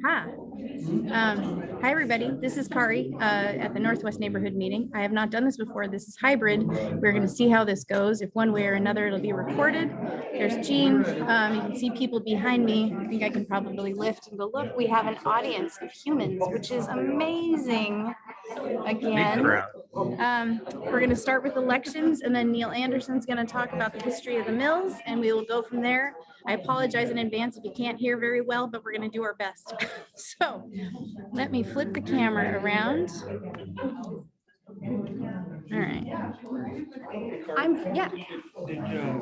Hi. Hi, everybody. This is Kari at the Northwest Neighborhood Meeting. I have not done this before. This is hybrid. We're going to see how this goes. If one way or another, it'll be recorded. There's Jean. You can see people behind me. I think I can probably lift and go, look, we have an audience of humans, which is amazing. Again, we're going to start with elections, and then Neil Anderson's going to talk about the history of the mills, and we will go from there. I apologize in advance if you can't hear very well, but we're going to do our best. So let me flip the camera around. All right. Yeah.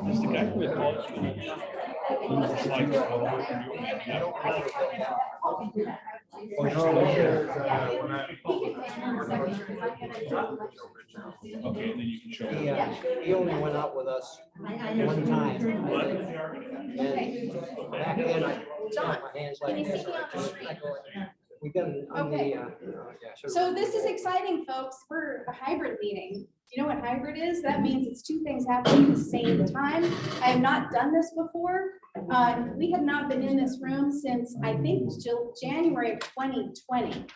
Is the guy with okay, then you can show he only went out with us one time. And back then I got my hands like this. We got it on the So this is exciting, folks. We're a hybrid meeting. You know what hybrid is? That means it's two things happening at the same time. I have not done this before. We have not been in this room since I think January of 2020,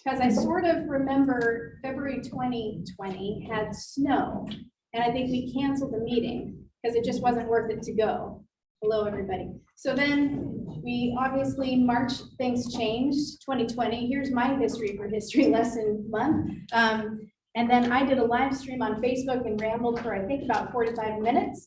because I sort of remember February 2020 had snow, and I think we canceled the meeting because it just wasn't worth it to go. Hello, everybody. So then we obviously March, things changed. 2020. Here's my history for history lesson month. And then I did a live stream on Facebook and rambled for I think about 45 minutes.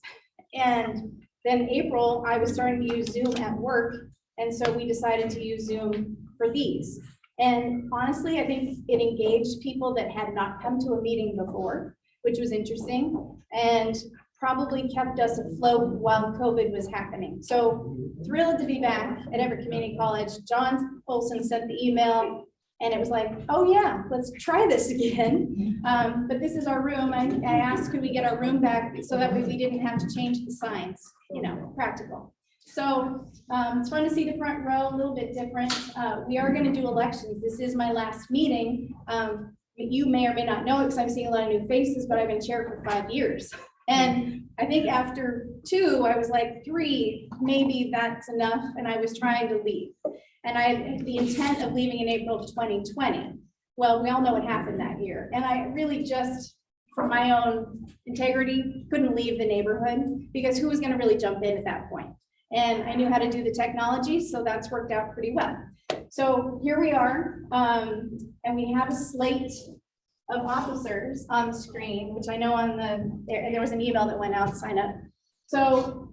And then April, I was starting to use Zoom at work. And so we decided to use Zoom for these. And honestly, I think it engaged people that had not come to a meeting before, which was interesting, and probably kept us afloat while COVID was happening. So thrilled to be back at Everett Community College. John Olson sent the email, and it was like, oh yeah, let's try this again. But this is our room. I asked, could we get our room back so that way we didn't have to change the signs, you know, practical. So it's fun to see the front row, a little bit different. We are going to do elections. This is my last meeting. You may or may not know it because I'm seeing a lot of new faces, but I've been chair for 5 years. And I think after 2, I was like 3, maybe that's enough. And I was trying to leave. And I had the intent of leaving in April of 2020. Well, we all know what happened that year. And I really just, for my own integrity, couldn't leave the neighborhood because who was going to really jump in at that point? And I knew how to do the technology, so that's worked out pretty well. So here we are, and we have a slate of officers on the screen, which I know on there was an email that went out, sign up. So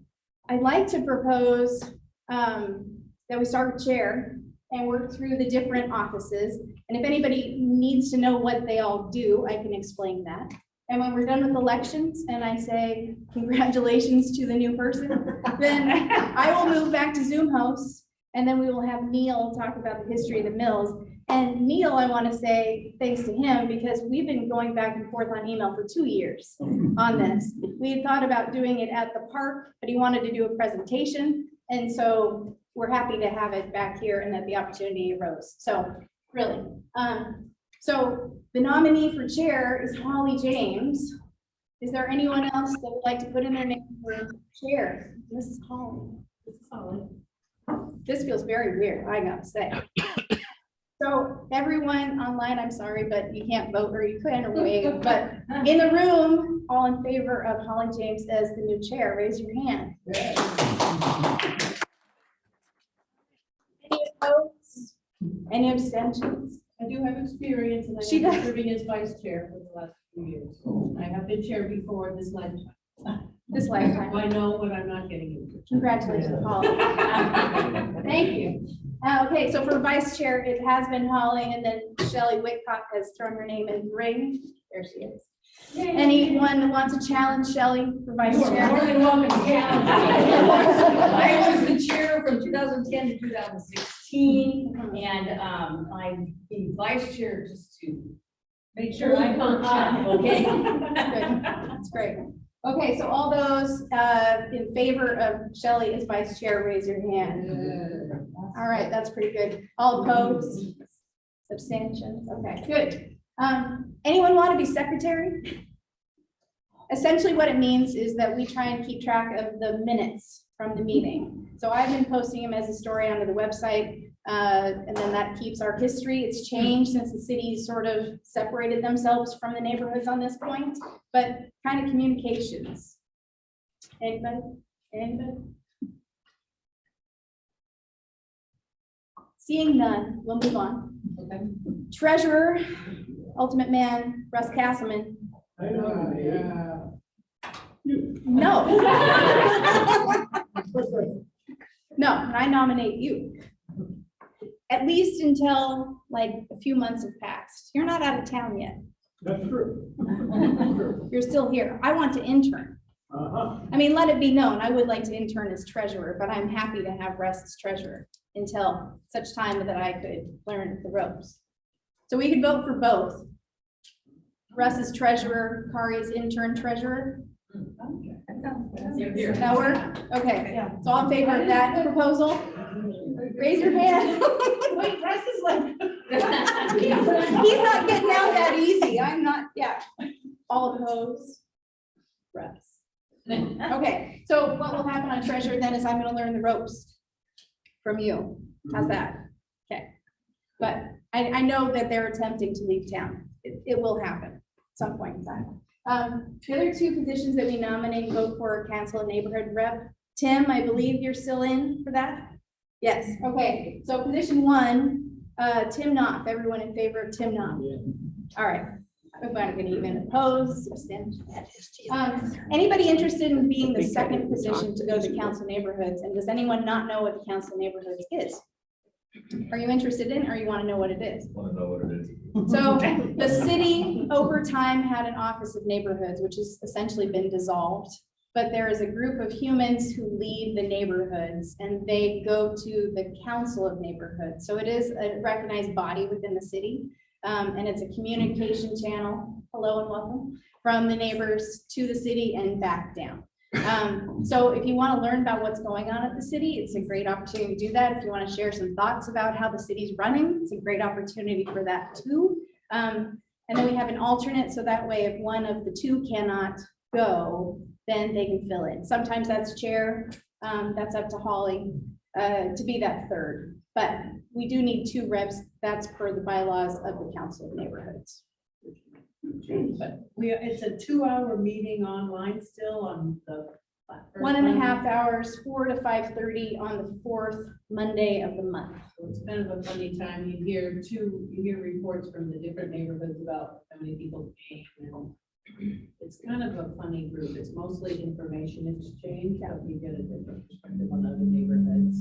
I'd like to propose that we start with chair and work through the different offices. And if anybody needs to know what they all do, I can explain that. And when we're done with elections and I say congratulations to the new person, then I will move back to Zoom host, and then we will have Neil talk about the history of the mills. And Neil, I want to say thanks to him because we've been going back and forth on email for 2 years on this. We had thought about doing it at the park, but he wanted to do a presentation. And so we're happy to have it back here and that the opportunity arose. So really. So the nominee for chair is Holly James. Is there anyone else that would like to put in their name for chair? This is Holly. This is Holly. This feels very weird, I gotta say. So everyone online, I'm sorry, but you can't vote, or you can or wave, but in the room, all in favor of Holly James as the new chair, raise your hand. Any opposed? Any abstentions? I do have experience, and I've been serving as vice chair for the last few years. I have been chair before this lifetime. This lifetime. I know what I'm not getting into. Congratulations, Holly. Thank you. Okay, so for vice chair, it has been Holly, and then Shelley Whitkop has thrown her name in the ring. There she is. Yay. Anyone that wants to challenge Shelley for vice chair? More than welcome to challenge. I was the chair from 2010 to 2016, and I'm the vice chair just to make sure I function. Okay. Good. That's great. Okay, so all those in favor of Shelley as vice chair, raise your hand. All right, that's pretty good. All opposed? Abstentions? Okay, good. Anyone want to be secretary? Essentially what it means is that we try and keep track of the minutes from the meeting. So I've been posting them as a story onto the website, and then that keeps our history. It's changed since the city sort of separated themselves from the neighborhoods on this point, but kind of communications. Anybody? Anybody? Seeing none, we'll move on. Okay. Treasurer, ultimate man, Russ Kasselman. No. No, and I nominate you. At least until like a few months have passed. You're not out of town yet. That's true. You're still here. I want to intern. I mean, let it be known, I would like to intern as treasurer, but I'm happy to have Russ as treasurer until such time that I could learn the ropes. So we could vote for both. Russ is treasurer, Kari is intern treasurer. Does that work? Okay, so all in favor of that proposal? Raise your hand. Wait, Russ is like. He's not getting out that easy. I'm not, yeah. All opposed? Russ. Okay, so what will happen on treasurer then is I'm gonna learn the ropes from you. How's that? Okay. But I know that they're attempting to leave town. It will happen at some point in time. The other two positions that we nominate and vote for are council and neighborhood rep. Tim, I believe you're still in for that? Yes, okay. So position one, Tim Knopf. Everyone in favor of Tim Knopf? All right. I'm not gonna even oppose. Anybody interested in being the second position to go to council neighborhoods? And does anyone not know what the council neighborhoods is? Are you interested in, or you want to know what it is? Want to know what it is? So the city over time had an office of neighborhoods, which has essentially been dissolved. But there is a group of humans who lead the neighborhoods and they go to the council of neighborhoods. So it is a recognized body within the city. And it's a communication channel, hello and welcome, from the neighbors to the city and back down. So if you want to learn about what's going on at the city, it's a great opportunity to do that. If you want to share some thoughts about how the city's running, it's a great opportunity for that too. And then we have an alternate, so that way if one of the two cannot go, then they can fill in. Sometimes that's chair, that's up to Holly to be that third. But we do need two reps. That's per the bylaws of the Council of Neighborhoods. But it's a 2-hour meeting online still on the platform. 1.5 hours, 4 to 5:30 on the 4th Monday of the month. So it's kind of a funny time. You hear reports from the different neighborhoods about how many people came, and it's kind of a funny group. It's mostly information exchange, but you get a different perspective on other neighborhoods.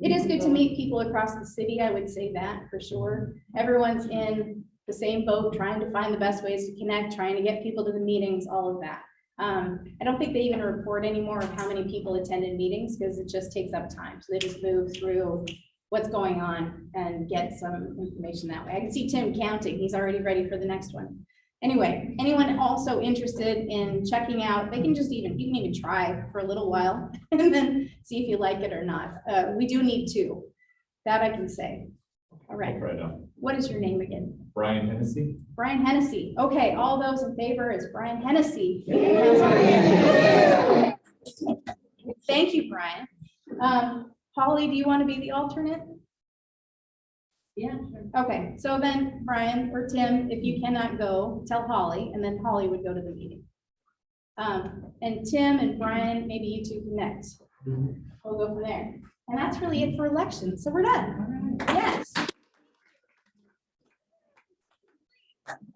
It is good to meet people across the city. I would say that for sure. Everyone's in the same boat, trying to find the best ways to connect, trying to get people to the meetings, all of that. I don't think they even report anymore of how many people attended meetings because it just takes up time. So they just move through what's going on and get some information that way. I can see Tim counting. He's already ready for the next one. Anyway, anyone also interested in checking out, you can even try for a little while and then see if you like it or not. We do need two. That I can say. All right. Right now. What is your name again? Brian Hennessey. Brian Hennessey. Okay, all those in favor is Brian Hennessey. Thank you, Brian. Holly, do you want to be the alternate? Yeah, sure. Okay, so then Brian or Tim, if you cannot go, tell Holly, and then Holly would go to the meeting. And Tim and Brian, maybe you two connect. We'll go from there. And that's really it for elections. So we're done. Yes.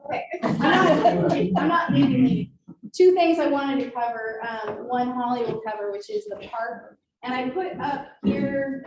Okay. I'm not leaving you. Two things I wanted to cover. One Holly will cover, which is the park. And I put up here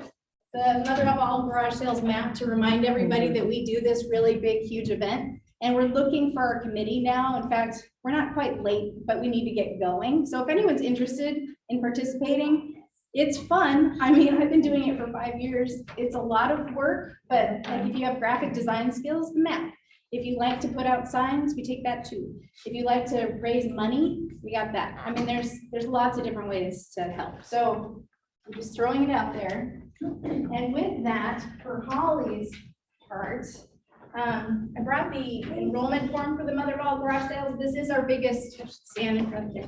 the Mother of All garage sales map to remind everybody that we do this really big, huge event. And we're looking for our committee now. In fact, we're not quite late, but we need to get going. So if anyone's interested in participating, it's fun. I mean, I've been doing it for 5 years. It's a lot of work, but like if you have graphic design skills, the map. If you like to put out signs, we take that too. If you like to raise money, we got that. I mean, there's lots of different ways to help. So I'm just throwing it out there. And with that, for Holly's part, I brought the enrollment form for the Mother of All garage sales. This is our biggest, stand in front there.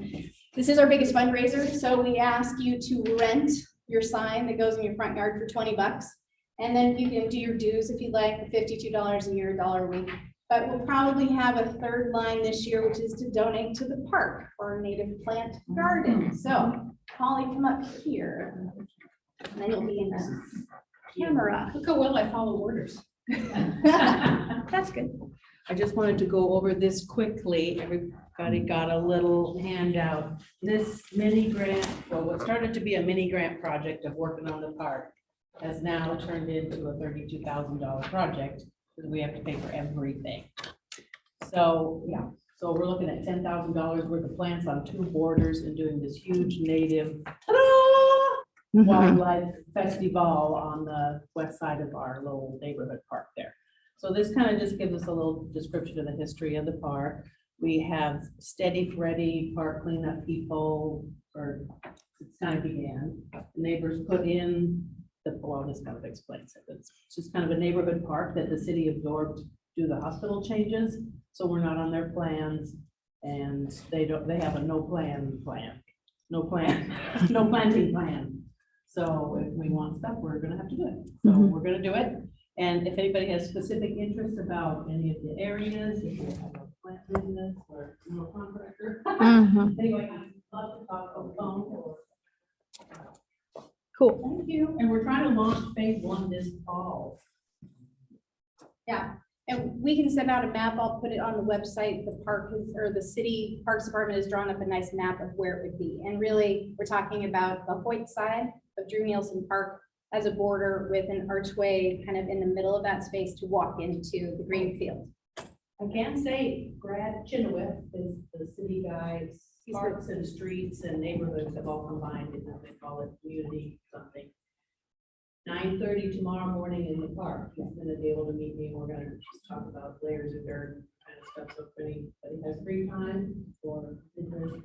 This is our biggest fundraiser, so we ask you to rent your sign that goes in your front yard for 20 bucks. And then you can do your dues if you'd like, $52 a year, $1 a week. But we'll probably have a third line this year, which is to donate to the park for our native plant garden. So Holly, come up here. And then you'll be in the camera. Look how well I follow orders. That's good. I just wanted to go over this quickly. Everybody got a little handout. This mini grant, well, what started to be a mini grant project of working on the park has now turned into a $32,000 project because we have to pay for everything. So, yeah, so we're looking at $10,000 worth of plants on 2 borders and doing this huge native wildlife festival on the west side of our little neighborhood park there. So this kind of just gives us a little description of the history of the park. We have Steady Freddy park cleanup people, or it's kind of began. The neighbors put in the, well, this kind of explains it. It's just kind of a neighborhood park that the city absorbed due to the hospital changes. So we're not on their plans, and they have a no planting plan. So if we want stuff, we're gonna have to do it. So we're gonna do it. And if anybody has specific interests about any of the areas, if you have a plant business or no contractor. Anyway, I'd love to talk on the phone or. Cool. Thank you. And we're trying to launch phase 1 this fall. Yeah, and we can send out a map. I'll put it on the website. The park is, or the city parks department has drawn up a nice map of where it would be. And really, we're talking about the Hoyt side of Drew Nielsen Park as a border with an archway kind of in the middle of that space to walk into the green field. I can say Brad Chenoweth is the city guy's parks and streets and neighborhoods have all combined in what they call it community something. 9:30 tomorrow morning in the park. He's gonna be able to meet me and we're gonna just talk about layers of dirt kind of stuff. So if anybody has free time or interest,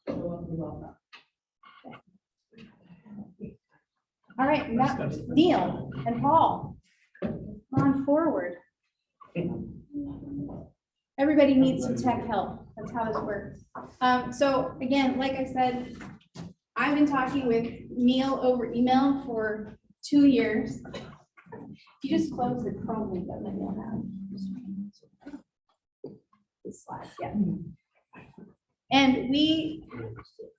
show up and welcome. All right, Neil and Paul, come on forward. Everybody needs some tech help. That's how this works. So again, like I said, I've been talking with Neil over email for 2 years. If you just close the Chrome window, then you'll have the slides, yeah. And we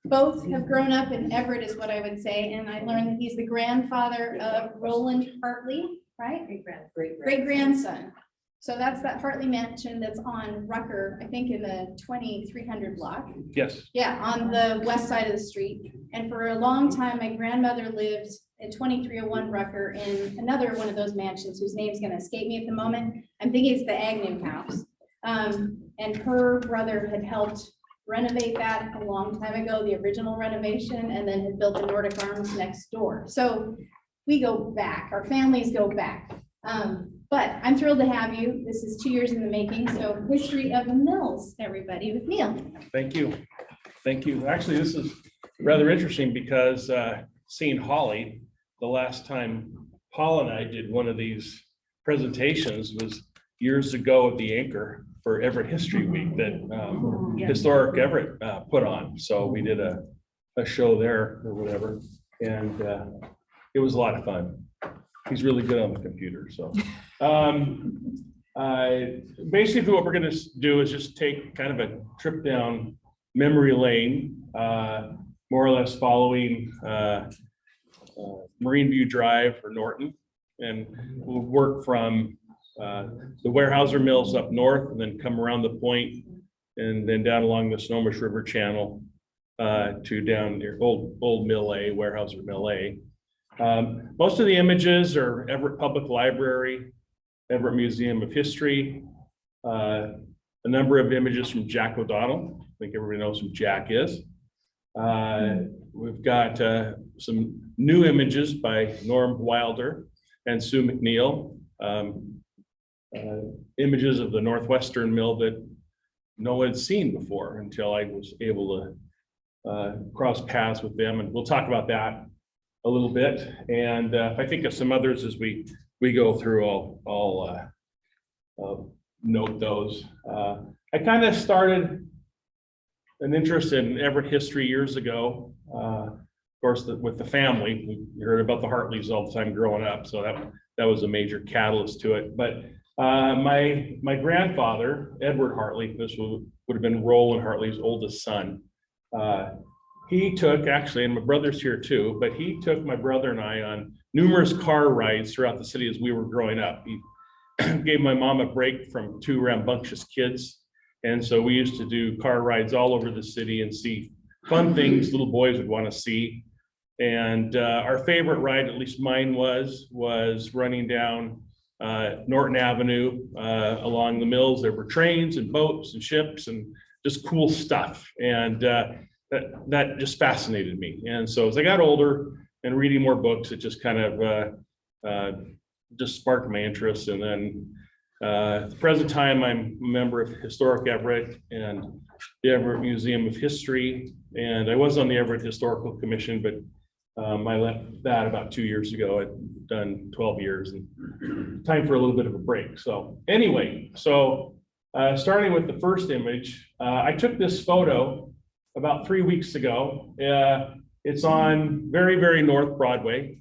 both have grown up in Everett is what I would say. And I learned that he's the grandfather of Roland Hartley, right? Great grandson. So that's that Hartley mansion that's on Rucker, I think in the 2300 block. Yes. Yeah, on the west side of the street. And for a long time, my grandmother lived at 2301 Rucker in another one of those mansions whose name's gonna escape me at the moment. I'm thinking it's the Agnew House. And her brother had helped renovate that a long time ago, the original renovation, and then had built the Nordic Arms next door. So we go back, our families go back. But I'm thrilled to have you. This is 2 years in the making. So history of the mills, everybody, with Neil. Thank you. Thank you. Actually, this is rather interesting because seeing Holly, the last time Paul and I did one of these presentations was years ago at the Anchor for Everett History Week that Historic Everett put on. So we did a show there or whatever, and it was a lot of fun. He's really good on the computer, so. Basically what we're gonna do is just take kind of a trip down memory lane, more or less following Marine View Drive or Norton. And we'll work from the Weyerhaeuser Mills up north and then come around the point and then down along the Snohomish River Channel to down near Old Mill A, Weyerhaeuser Mill A. Most of the images are Everett Public Library, Everett Museum of History, a number of images from Jack O'Donnell. I think everybody knows who Jack is. We've got some new images by Norm Wilder and Sue McNeil. Images of the Northwestern Mill that no one had seen before until I was able to cross paths with them. And we'll talk about that a little bit. And if I think of some others as we go through, I'll note those. I kind of started an interest in Everett history years ago. Of course, with the family, we heard about the Hartleys all the time growing up, so that was a major catalyst to it. But my grandfather, Edward Hartley, this would have been Roland Hartley's oldest son. He took, actually, and my brother's here too, but he took my brother and I on numerous car rides throughout the city as we were growing up. He gave my mom a break from two rambunctious kids. And so we used to do car rides all over the city and see fun things little boys would want to see. And our favorite ride, at least mine was running down Norton Avenue along the mills. There were trains and boats and ships and just cool stuff. And that just fascinated me. And so as I got older and reading more books, it just kind of just sparked my interest. And then at the present time, I'm a member of Historic Everett and the Everett Museum of History. And I was on the Everett Historical Commission, but I left that about 2 years ago. I've done 12 years and time for a little bit of a break. So anyway, starting with the first image, I took this photo about 3 weeks ago. It's on very, very North Broadway.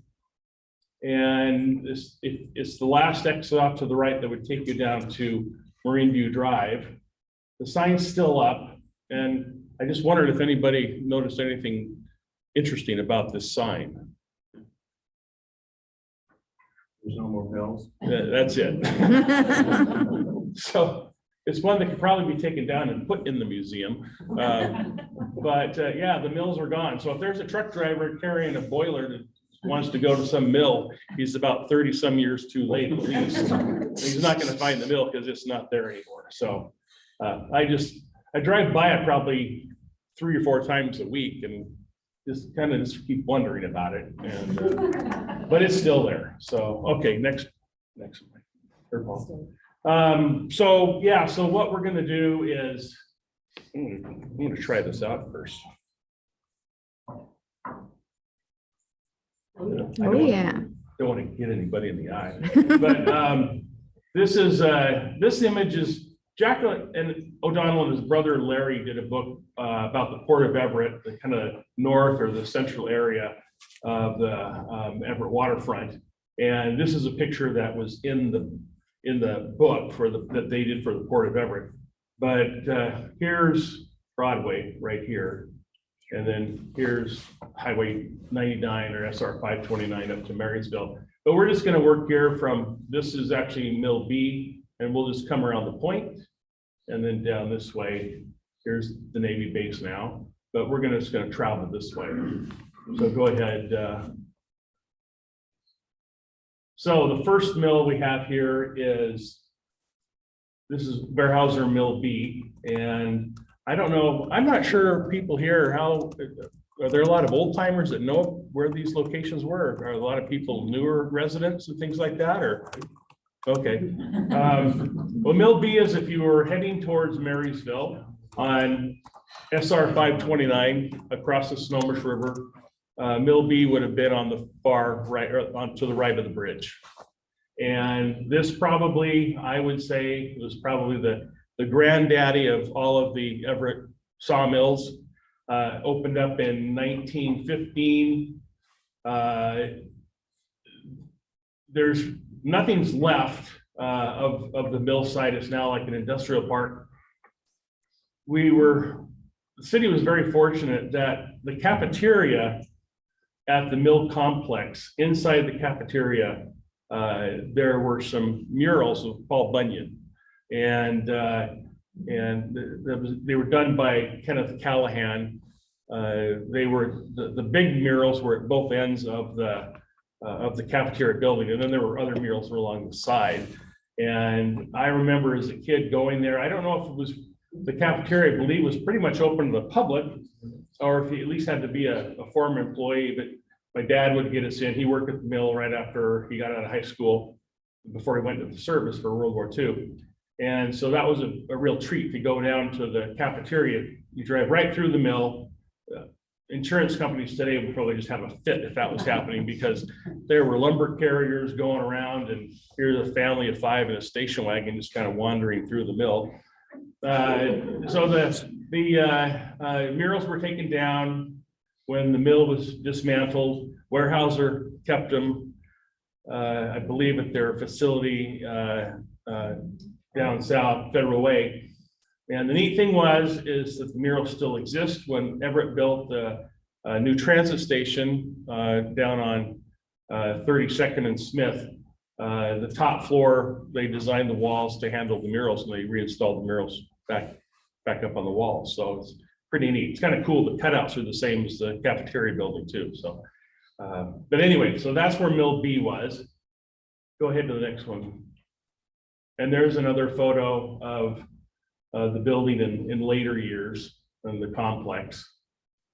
And it's the last exit off to the right that would take you down to Marine View Drive. The sign's still up, and I just wondered if anybody noticed anything interesting about this sign. There's no more bills. That's it. So it's one that could probably be taken down and put in the museum. But yeah, the mills are gone. So if there's a truck driver carrying a boiler that wants to go to some mill, he's about 30 some years too late at least. He's not going to find the mill because it's not there anymore. So I drive by it probably 3 or 4 times a week and just keep wondering about it. And but it's still there. So okay, next one. So yeah, so what we're going to do is I'm going to try this out first. Oh, yeah. Don't want to hit anybody in the eye, but this image is Jack and O'Donnell and his brother Larry did a book about the Port of Everett, the kind of north or the central area of the Everett waterfront. And this is a picture that was in the book that they did for the Port of Everett. But here's Broadway right here. And then here's Highway 99 or SR 529 up to Marysville. But we're just going to work here this is actually Mill B, and we'll just come around the point and then down this way. Here's the Navy base now, but we're just going to travel this way. So go ahead. So the first mill we have here this is Hauser Mill B, and I don't know, I'm not sure people here, are there a lot of old timers that know where these locations were? Are a lot of people newer residents and things like that, or? Okay. Well, Mill B is if you were heading towards Marysville on SR 529 across the Snohomish River, Mill B would have been on the far right, or to the right of the bridge. And this probably, I would say, was probably the granddaddy of all of the Everett sawmills. Opened up in 1915. Nothing's left of the mill site. It's now like an industrial park. The city was very fortunate that the cafeteria at the mill complex, inside the cafeteria, there were some murals of Paul Bunyan. And they were done by Kenneth Callahan. They were the big murals were at both ends of the cafeteria building, and then there were other murals along the side. And I remember as a kid going there. I don't know if it was the cafeteria, I believe, was pretty much open to the public, or if you at least had to be a former employee. But my dad would get us in. He worked at the mill right after he got out of high school, before he went to the service for World War II. And so that was a real treat to go down to the cafeteria. You drive right through the mill. Insurance companies today would probably just have a fit if that was happening, because there were lumber carriers going around, and here's a family of 5 in a station wagon just kind of wandering through the mill. So The murals were taken down when the mill was dismantled. Weyerhaeuser kept them, I believe, at their facility down south, Federal Way. And the neat thing is that the murals still exist. When Everett built the new transit station down on 32nd and Smith, the top floor, they designed the walls to handle the murals, and they reinstalled the murals back up on the walls. So it's pretty neat. It's kind of cool. The cutouts are the same as the cafeteria building too. So, but anyway, so that's where Mill B was. Go ahead to the next one. And there's another photo of the building in later years and the complex.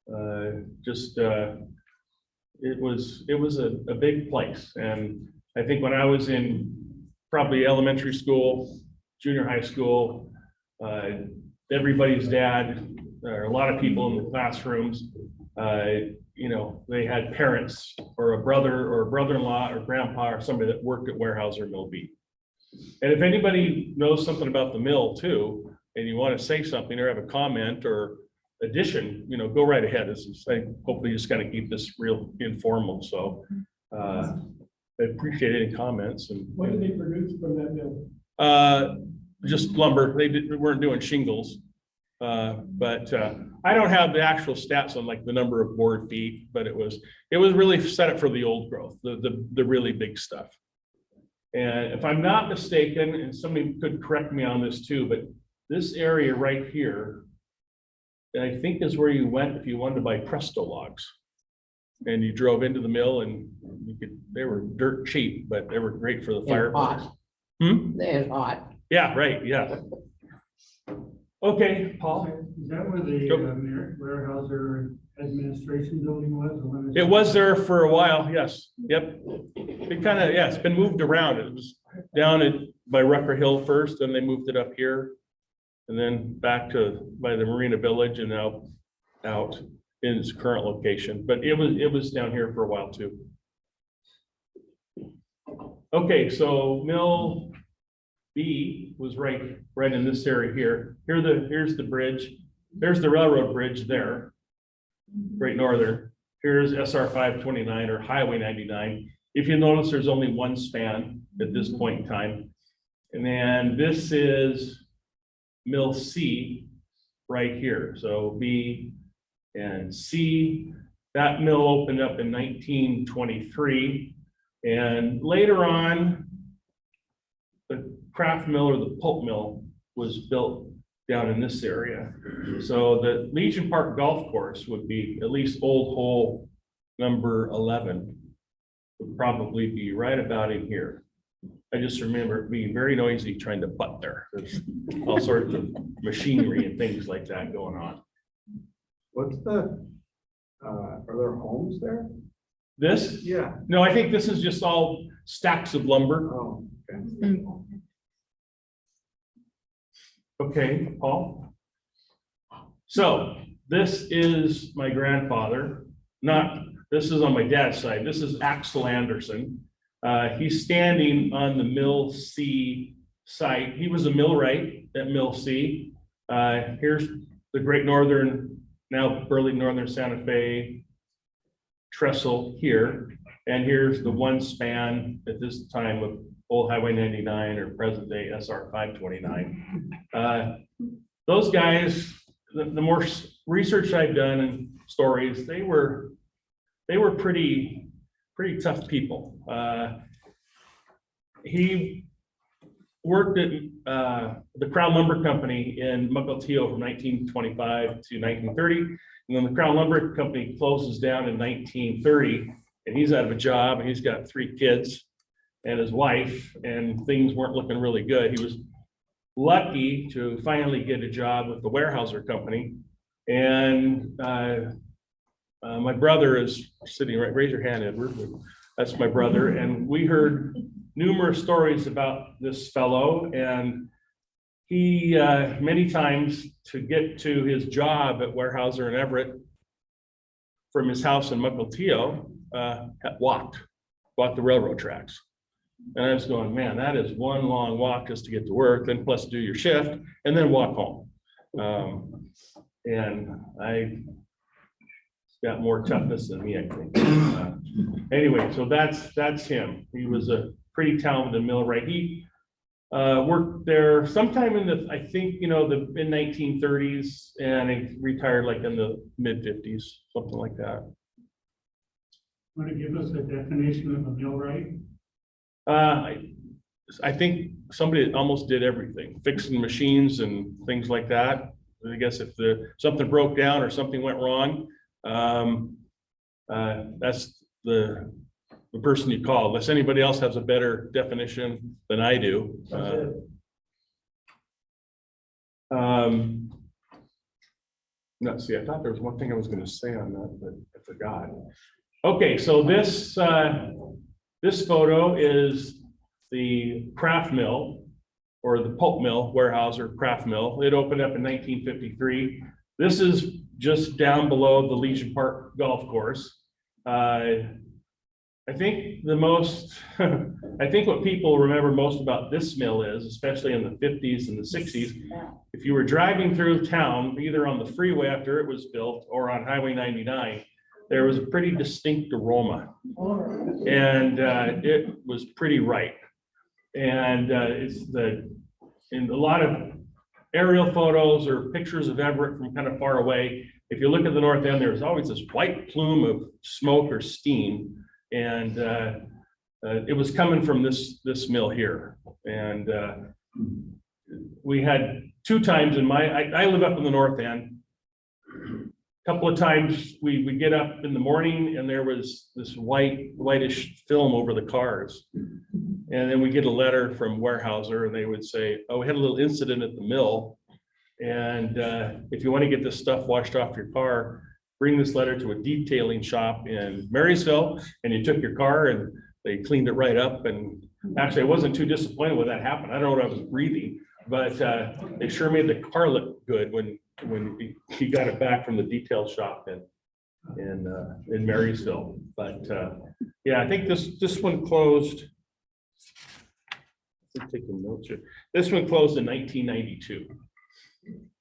It was a big place. And I think when I was in probably elementary school, junior high school, everybody's dad, or a lot of people in the classrooms, you know, they had parents or a brother or a brother-in-law or grandpa or somebody that worked at Weyerhaeuser Mill B. And if anybody knows something about the mill too, and you want to say something or have a comment or addition, you know, go right ahead. This is, I hopefully just kind of keep this real informal. So I appreciate any comments. And what did they produce from that mill? just lumber. They weren't doing shingles. But I don't have the actual stats on like the number of board feet, but it was really set up for the old growth, the really big stuff. And if I'm not mistaken, and somebody could correct me on this too, but this area right here, I think is where you went if you wanted to buy Presto logs. And you drove into the mill and they were dirt cheap, but they were great for the fireplace. They're hot. Yeah, right, yeah. Okay, Paul. Is that where the Weyerhaeuser administration building was? The one It was there for a while, yes, yep. It kind of, yeah, it's been moved around. It was down by Rucker Hill first, then they moved it up here. And then back to by the Marina Village and out in its current location. But it was down here for a while too. Okay, so Mill B was right in this area here. Here's the bridge. There's the railroad bridge there, Great Northern. Here's SR 529 or Highway 99. If you notice, there's only one span at this point in time. And then this is Mill C right here. So B and C, that mill opened up in 1923. And later on, the craft mill or the pulp mill was built down in this area. So the Legion Park Golf Course would be at least old hole number 11 would probably be right about in here. I just remember it being very noisy trying to putt there. There's all sorts of machinery and things like that going on. What's are there homes there? This? Yeah. No, I think this is just all stacks of lumber. Oh, okay. Okay, Paul. So this is my grandfather. This is on my dad's side. This is Axel Anderson. He's standing on the Mill C site. He was a millwright at Mill C. Here's the Great Northern, now Burlington Northern Santa Fe trestle here. And here's the one span at this time of Old Highway 99 or present day SR 529. Those guys, the more research I've done and stories, they were pretty tough people. He worked at the Crown Lumber Company in Mukilteo from 1925 to 1930. And then the Crown Lumber Company closes down in 1930 and he's out of a job and he's got 3 kids and his wife, and things weren't looking really good. He was lucky to finally get a job with the Weyerhaeuser Company. And my brother is sitting right, raise your hand, Edward. That's my brother. And we heard numerous stories about this fellow. And he, many times to get to his job at Weyerhaeuser and Everett from his house in Mukilteo, walked the railroad tracks. And I was going, man, that is one long walk just to get to work, then plus do your shift and then walk home. And I got more toughness than me, I think. Anyway, so that's him. He was a pretty talented millwright. He worked there sometime in the, I think, the mid 1930s, and he retired like in the mid 50s, something like that. Want to give us a definition of a millwright? I think somebody that almost did everything, fixing machines and things like that. I guess if something broke down or something went wrong, that's the person you call, unless anybody else has a better definition than I do. Let's see, I thought there was one thing I was going to say on that, but I forgot. Okay, so this photo is the craft mill, or the pulp mill, Weyerhaeuser craft mill. It opened up in 1953. This is just down below the Legion Park golf course. I think I think what people remember most about this mill is, especially in the 50s and the 60s, if you were driving through town, either on the freeway after it was built or on Highway 99, there was a pretty distinct aroma, and it was pretty ripe. And in a lot of aerial photos or pictures of Everett from kind of far away, if you look at the north end, there's always this white plume of smoke or steam, and it was coming from this mill here. And we had two times I live up in the north end. A couple of times we would get up in the morning and there was this whitish film over the cars. And then we get a letter from Weyerhaeuser and they would say, oh, we had a little incident at the mill. And if you want to get this stuff washed off your car, bring this letter to a detailing shop in Marysville. And you took your car and they cleaned it right up. And actually, I wasn't too disappointed when that happened. I don't know what I was breathing, but they sure made the car look good when he got it back from the detail shop in Marysville. But yeah, I think this one closed. I'm taking notes here. This one closed in 1992.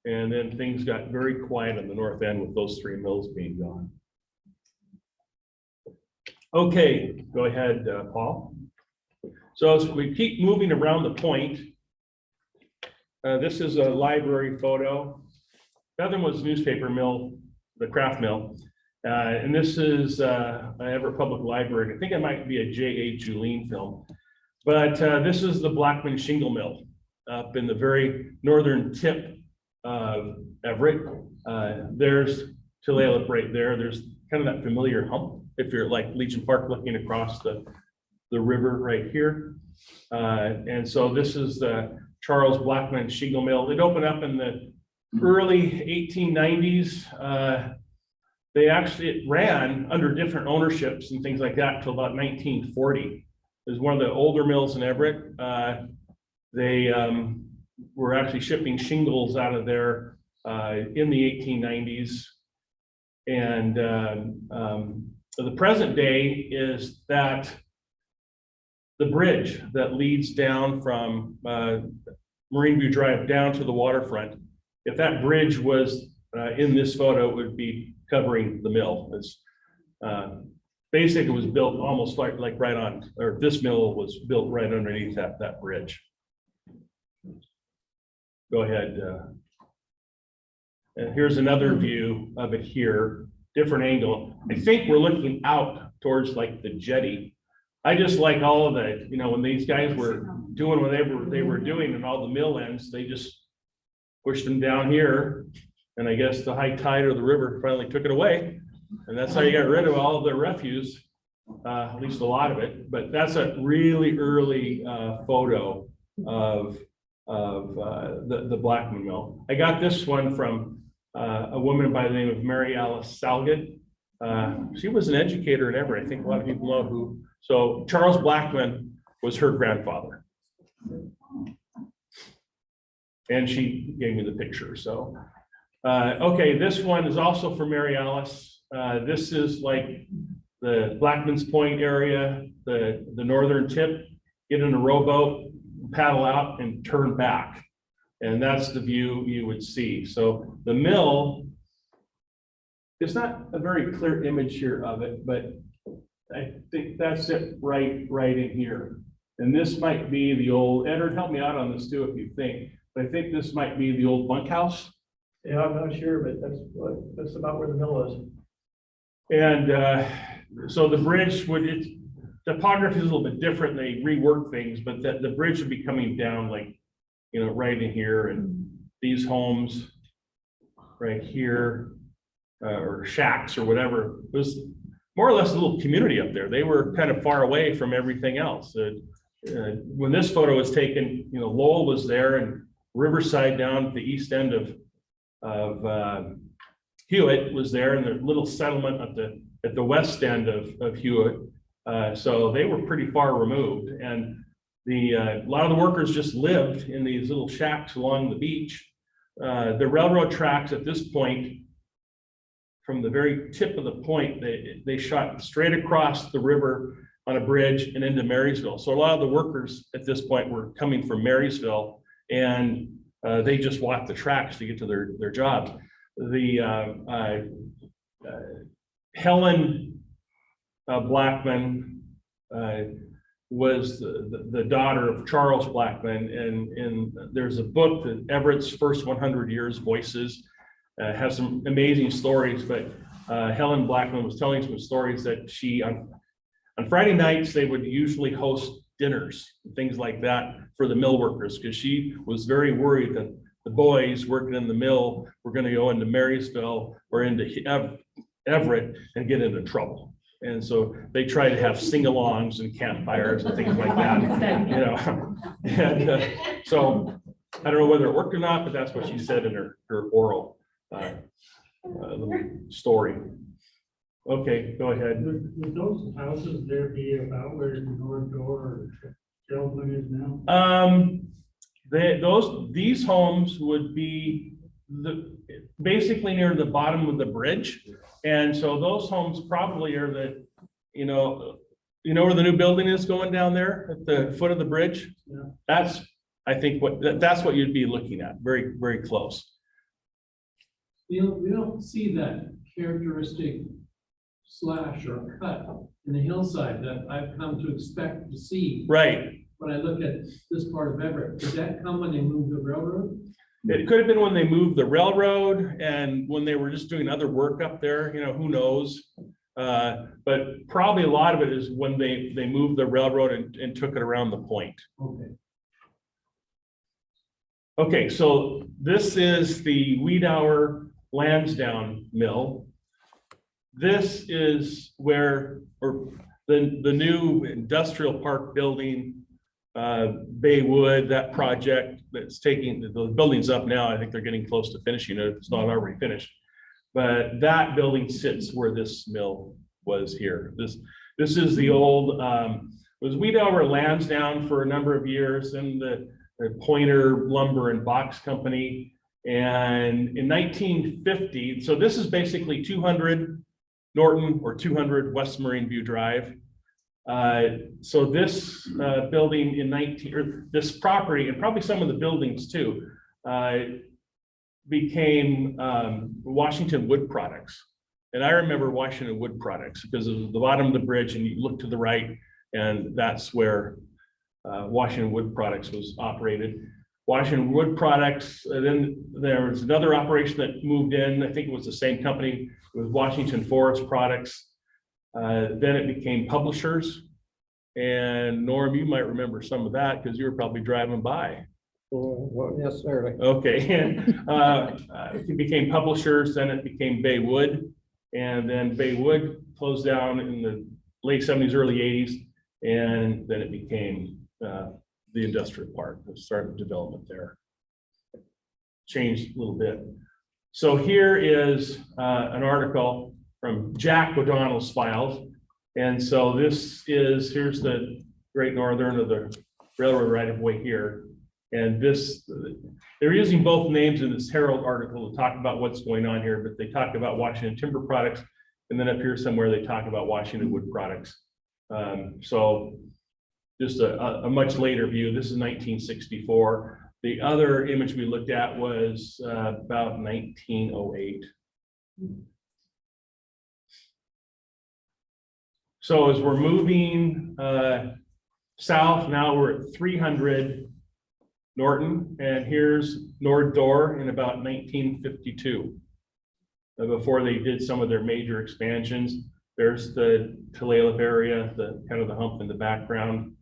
And then things got very quiet on the north end with those three mills being gone. Okay, go ahead, Paul. So as we keep moving around the point, this is a library photo. The other one was newspaper mill, the craft mill. And this is Everett Public Library. I think it might be a J.A. Julien film. But this is the Blackman Shingle Mill up in the very northern tip of Everett. There's Tulalip right there. There's kind of that familiar hump if you're like Legion Park looking across the river right here. And so this is the Charles Blackman Shingle Mill. It opened up in the early 1890s. It ran under different ownerships and things like that till about 1940. It was one of the older mills in Everett. They were actually shipping shingles out of there in the 1890s. And the present day is that the bridge that leads down from Marine View Drive down to the waterfront, if that bridge was in this photo, it would be covering the mill. It's basically, it was built almost like right on, or this mill was built right underneath that bridge. Go ahead. And here's another view of it here, different angle. I think we're looking out towards like the jetty. I just like all of the, when these guys were doing whatever they were doing and all the mill ends, they just pushed them down here. And I guess the high tide of the river finally took it away. And that's how you got rid of all of their refuse, at least a lot of it. But that's a really early photo of the Blackman Mill. I got this one from a woman by the name of Mary Salgett. She was an educator in Everett. I think a lot of people know who. So Charles Blackman was her grandfather. And she gave me the picture. So, okay, this one is also for Mary Alice. This is like the Blackman's Point area, the northern tip. Get in a rowboat, paddle out, and turn back. And that's the view you would see. So the mill, it's not a very clear image here of it, but I think that's it right in here. And this might be the old, Edward, help me out on this too if you think, but I think this might be the old bunkhouse. Yeah, I'm not sure, but that's about where the mill is. And so the bridge would, topography is a little bit different. They rework things, but the bridge would be coming down like, you know, right in here, and these homes right here, or shacks or whatever, it was more or less a little community up there. They were kind of far away from everything else. When this photo was taken, you know, Lowell was there, and Riverside down at the east end of Hewitt was there, and the little settlement at the west end of Hewitt. So they were pretty far removed, and a lot of the workers just lived in these little shacks along the beach. The railroad tracks at this point, from the very tip of the point, they shot straight across the river on a bridge and into Marysville. So a lot of the workers at this point were coming from Marysville, and they just walked the tracks to get to their jobs. Helen Blackman was the daughter of Charles Blackman, and there's a book that Everett's First 100 Years Voices, has some amazing stories, but Helen Blackman was telling some stories that she, on Friday nights, they would usually host dinners and things like that for the mill workers, because she was very worried that the boys working in the mill were going to go into Marysville or into Everett and get into trouble. And so they tried to have sing-alongs and campfires and things like that, you know. And so I don't know whether it worked or not, but that's what she said in her oral story. Okay, go ahead. Would those houses there be about where the north door or Sheldon is now? These homes would be basically near the bottom of the bridge. And so those homes probably are you know where the new building is going down there at the foot of the bridge? Yeah. That's, I think, that's what you'd be looking at, very, very close. We don't see that characteristic slash or cut in the hillside that I've come to expect to see. Right. When I look at this part of Everett, did that come when they moved the railroad? It could have been when they moved the railroad and when they were just doing other work up there, you know, who knows? But probably a lot of it is when they moved the railroad and took it around the point. Okay. Okay, so this is the Wiedauer Lansdowne Mill. This is where, or the new industrial park building, Baywood, that project that's taking, the building's up now. I think they're getting close to finishing it. It's not already finished. But that building sits where this mill was here. This is the old, it was Wiedauer Lansdowne for a number of years, and the Pointer Lumber and Box Company. And in 1950, so this is basically 200 Norton or 200 West Marine View Drive. So this building in this property, and probably some of the buildings too, became Washington Wood Products. And I remember Washington Wood Products because it was the bottom of the bridge and you look to the right, and that's where Washington Wood Products was operated. Washington Wood Products, then there was another operation that moved in. I think it was the same company with Washington Forest Products. Then it became Publishers. And Norm, you might remember some of that because you were probably driving by. Well, yes, sir. Okay, and it became Publishers, then it became Baywood. And then Baywood closed down in the late 70s, early 80s. And then it became the industrial park, the start of development there. Changed a little bit. So here is an article from Jack O'Donnell's files. And so here's the Great Northern, or the railroad right of way here. And they're using both names in this Herald article to talk about what's going on here, but they talk about Washington Timber Products. And then up here somewhere, they talk about Washington Wood Products. So just a much later view. This is 1964. The other image we looked at was about 1908. So as we're moving south, now we're at 300 Norton, and here's Nord Door in about 1952. Before they did some of their major expansions. There's the Tulalip area, the kind of the hump in the background.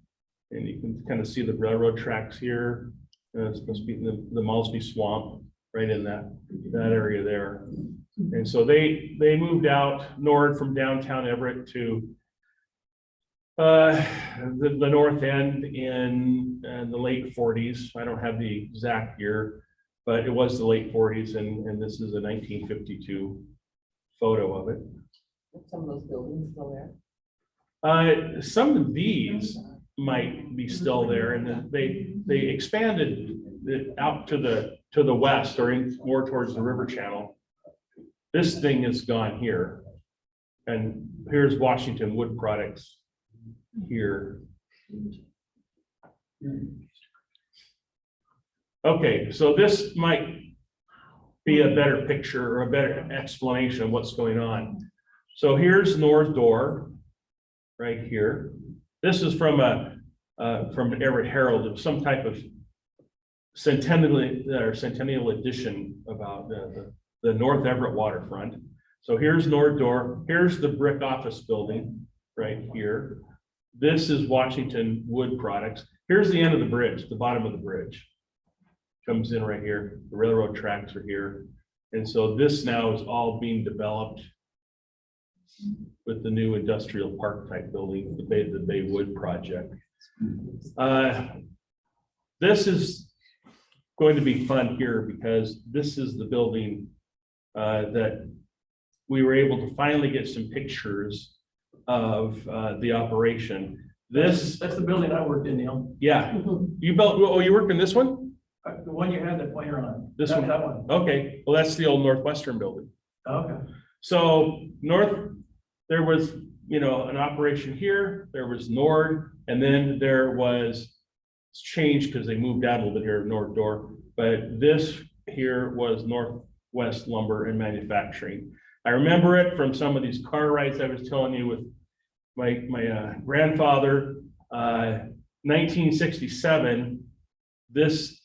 And you can kind of see the railroad tracks here. It's supposed to be the Malsby Swamp right in that area there. And so they moved out north from downtown Everett to the north end in the late 40s. I don't have the exact year, but it was the late 40s, and this is a 1952 photo of it. Some of those buildings still there? Some of these might be still there, and then they expanded it out to the west or more towards the river channel. This thing is gone here, and here's Washington Wood Products here. Okay, so this might be a better picture or a better explanation of what's going on. So here's North Door, right here. This is from an Everett Herald of some type of centennial edition about the North Everett waterfront. So here's North Door. Here's the brick office building right here. This is Washington Wood Products. Here's the end of the bridge, the bottom of the bridge. Comes in right here. The railroad tracks are here. And so this now is all being developed with the new industrial park type building, the Bay Wood project. This is going to be fun here because this is the building that we were able to finally get some pictures of the operation. That's the building I worked in, Neil. Yeah. You built, oh, you worked in this one? The one you had that pointer on. This one? That one. Okay, well, that's the old Northwestern building. Okay. So there was, an operation here, there was Nord, and then there was changed because they moved out a little bit here, North Door, but this here was Northwest Lumber and Manufacturing. I remember it from some of these car rides I was telling you with my grandfather, 1967, this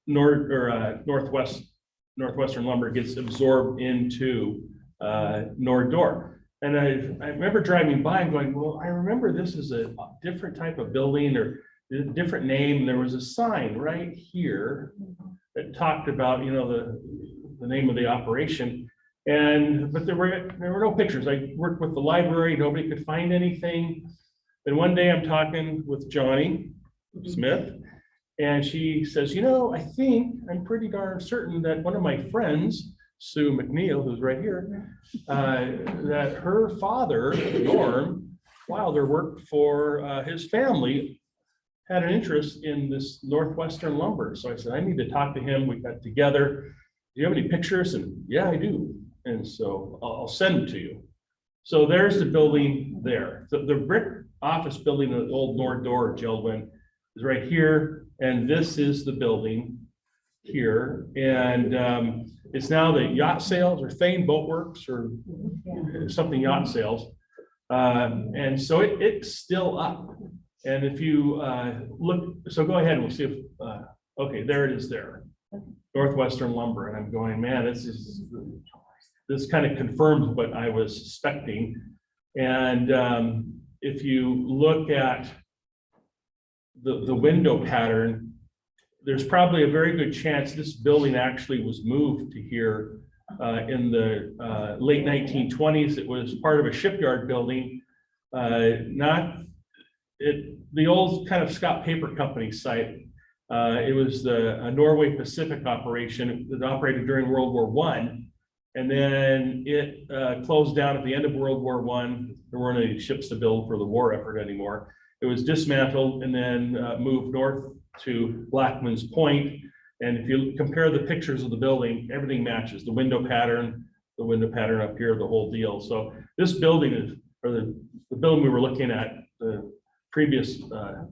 Northwestern Lumber gets absorbed into Nord Door. And I remember driving by and going, well, I remember this is a different type of building or a different name. There was a sign right here that talked about, the name of the operation. But there were no pictures. I worked with the library, nobody could find anything. And one day I'm talking with Johnny Smith, and she says, I'm pretty darn certain that one of my friends, Sue McNeil, who's right here, that her father, Norm Wilder, worked for his family, had an interest in this Northwestern Lumber. So I said, I need to talk to him. We got together. Do you have any pictures? And yeah, I do. And so I'll send them to you. So there's the building there. The brick office building, the old Nord Door Geldwin, is right here. And this is the building here. And it's now the Yacht Sales or Thane Boatworks or something Yacht Sales. And so it's still up. And if you look, so go ahead and we'll see if, okay, there it is there. Northwestern Lumber. And I'm going, man, this kind of confirms what I was suspecting. And if you look at the window pattern, there's probably a very good chance this building actually was moved to here in the late 1920s. It was part of a shipyard building, the old kind of Scott Paper Company site. It was a Norway Pacific operation that operated during World War I. And then it closed down at the end of World War I. There weren't any ships to build for the war effort anymore. It was dismantled and then moved north to Blackman's Point. And if you compare the pictures of the building, everything matches. The window pattern up here, the whole deal. So this building is, or the building we were looking at, the previous,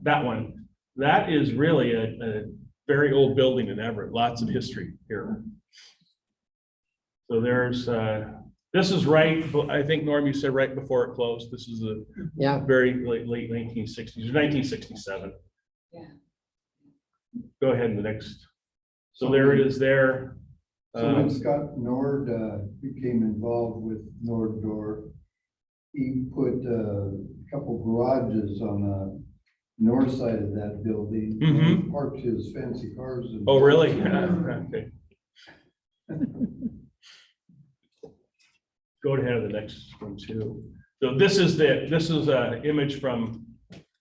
that one, that is really a very old building in Everett, lots of history here. So there's, this is right, I think Norm, you said right before it closed. This is a Yeah, very late 1960s, 1967. Yeah. Go ahead in the next. So there it is there. So when Scott Nord became involved with Nordor, he put a couple garages on the north side of that building. Mhm. He parked his fancy cars in. Oh, really? Okay. Go ahead to the next one too. So this is an image from,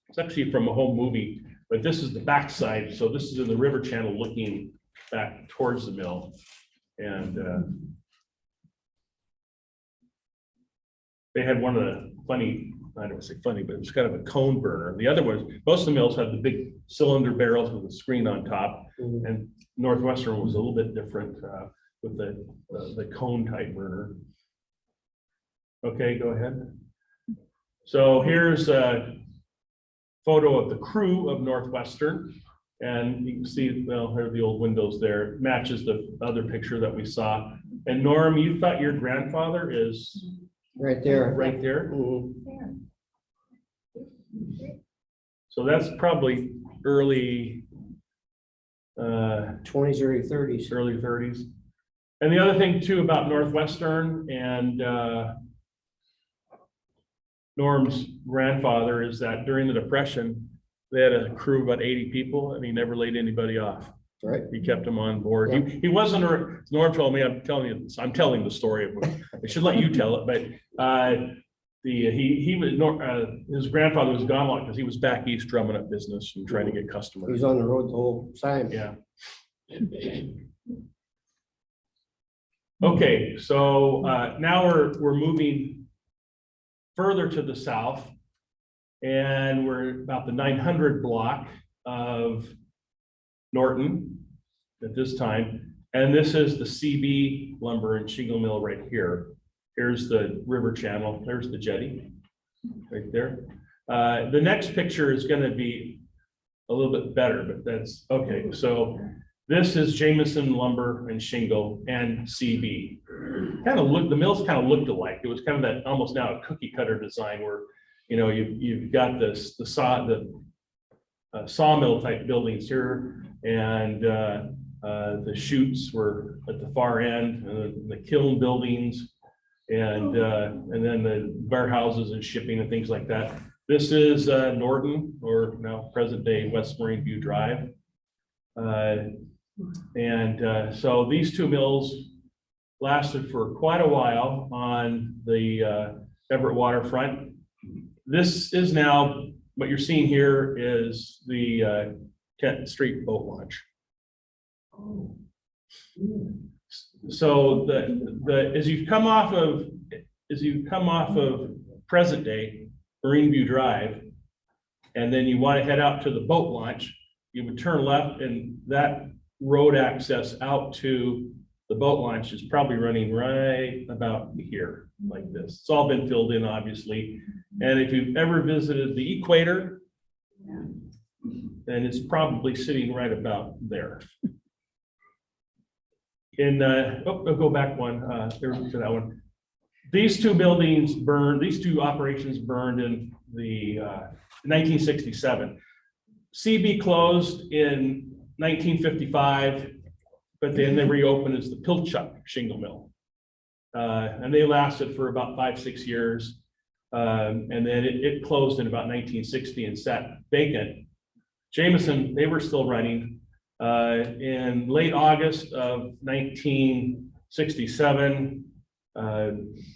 it's actually from a home movie, but this is the backside. So this is in the river channel looking back towards the mill. And they had one of the funny, I don't want to say funny, but it was kind of a cone burner. The other ones, most of the mills had the big cylinder barrels with a screen on top. And Northwestern was a little bit different with the cone type burner. Okay, go ahead. So here's a photo of the crew of Northwestern. And you can see, well, here are the old windows there. It matches the other picture that we saw. And Norm, you thought your grandfather is right there. right there? Mhm. So that's probably early 20s, early 30s. early 30s. And the other thing too about Northwestern and Norm's grandfather is that during the Depression, they had a crew of about 80 people and he never laid anybody off. Right. He kept them on board. Yeah. He wasn't, Norm told me, I'm telling the story. I should let you tell it, but his grandfather was gone a lot because he was back east drumming up business and trying to get He customers. was on the road the whole time. Yeah. Okay, so now we're moving further to the south, and we're about the 900 block of Norton at this time. And this is the CB lumber and shingle mill right here. Here's the river channel. There's the jetty right there. The next picture is going to be a little bit better, but that's okay. So this is Jameson lumber and shingle and CB. The mills kind of looked alike. It was kind of that almost now a cookie cutter design where, you know, you've got the sawmill type buildings here, and the chutes were at the far end, and the kiln buildings, and then the warehouses and shipping and things like that. This is Norton, or now present day West Marine View Drive. So these two mills lasted for quite a while on the Everett waterfront. This is now, what you're seeing here is the Kent Street boat launch. So as you come off of present day Marine View Drive, and then you want to head out to the boat launch, you would turn left, and that road access out to the boat launch is probably running right about here, like this. It's all been filled in, obviously. And if you've ever visited the equator, then it's probably sitting right about there. I'll go back one, to that one. These two buildings burned, these two operations burned in the 1967. CB closed in 1955, but then they reopened as the Pilchuck Shingle Mill. And they lasted for about 5-6 years. And then it closed in about 1960 and sat vacant. Jameson, they were still running. In late August of 1967,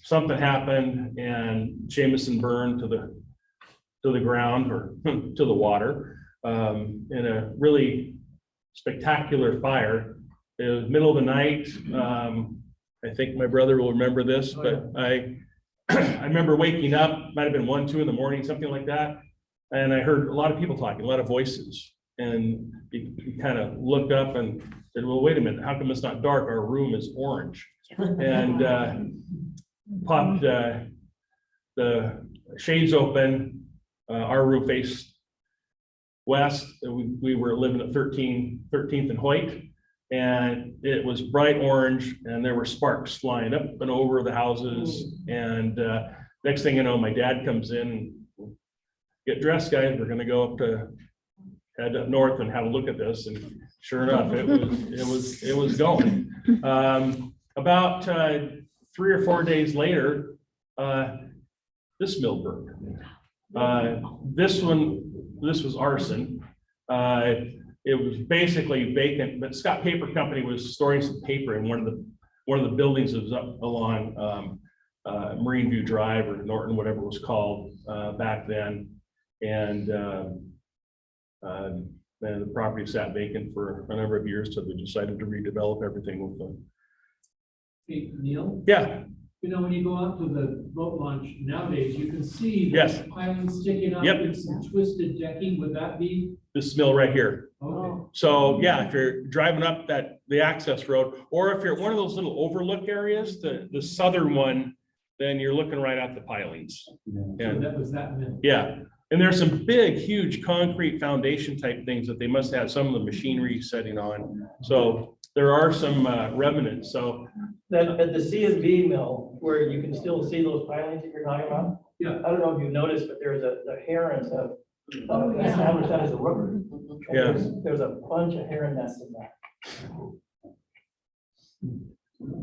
something happened and Jameson burned to the ground, or to the water, in a really spectacular fire. It was middle of the night. I think my brother will remember this, but I remember waking up, might have been 1, 2 in the morning, something like that. And I heard a lot of people talking, a lot of voices. And he kind of looked up and said, well, wait a minute, how come it's not dark? Our room is orange. And popped the shades open. Our room faced west, we were living at 13th and Hoyt. And it was bright orange and there were sparks flying up and over the houses. And next thing you know, my dad comes in, get dressed, guys, we're gonna go head up north and have a look at this. And sure enough, it was going. About 3 or 4 days later, this mill burned. This was arson. It was basically vacant, but Scott Paper Company was storing some paper in one of the buildings that was up along Marine View Drive or Norton, whatever it was called back then. And the property sat vacant for a number of years till they decided to redevelop everything with them. Hey, Neil? Yeah, You know, when you go out to the boat launch nowadays, you can see the yes, piling sticking up Yep. and some twisted decking. Would that be? this mill right here. Okay. So yeah, if you're driving up the access road, or if you're at one of those little overlook areas, the southern one, then you're looking right at the pilings. So And that was that mill. yeah, and there's some big, huge concrete foundation type things that they must have some of the machinery setting on. So there are some remnants. So That at the C&B mill, where you can still see those pilings that you're talking about. Yeah. I don't know if you've noticed, but there's the herons have established that as a river. And Yeah. There's a bunch of heron nests in that.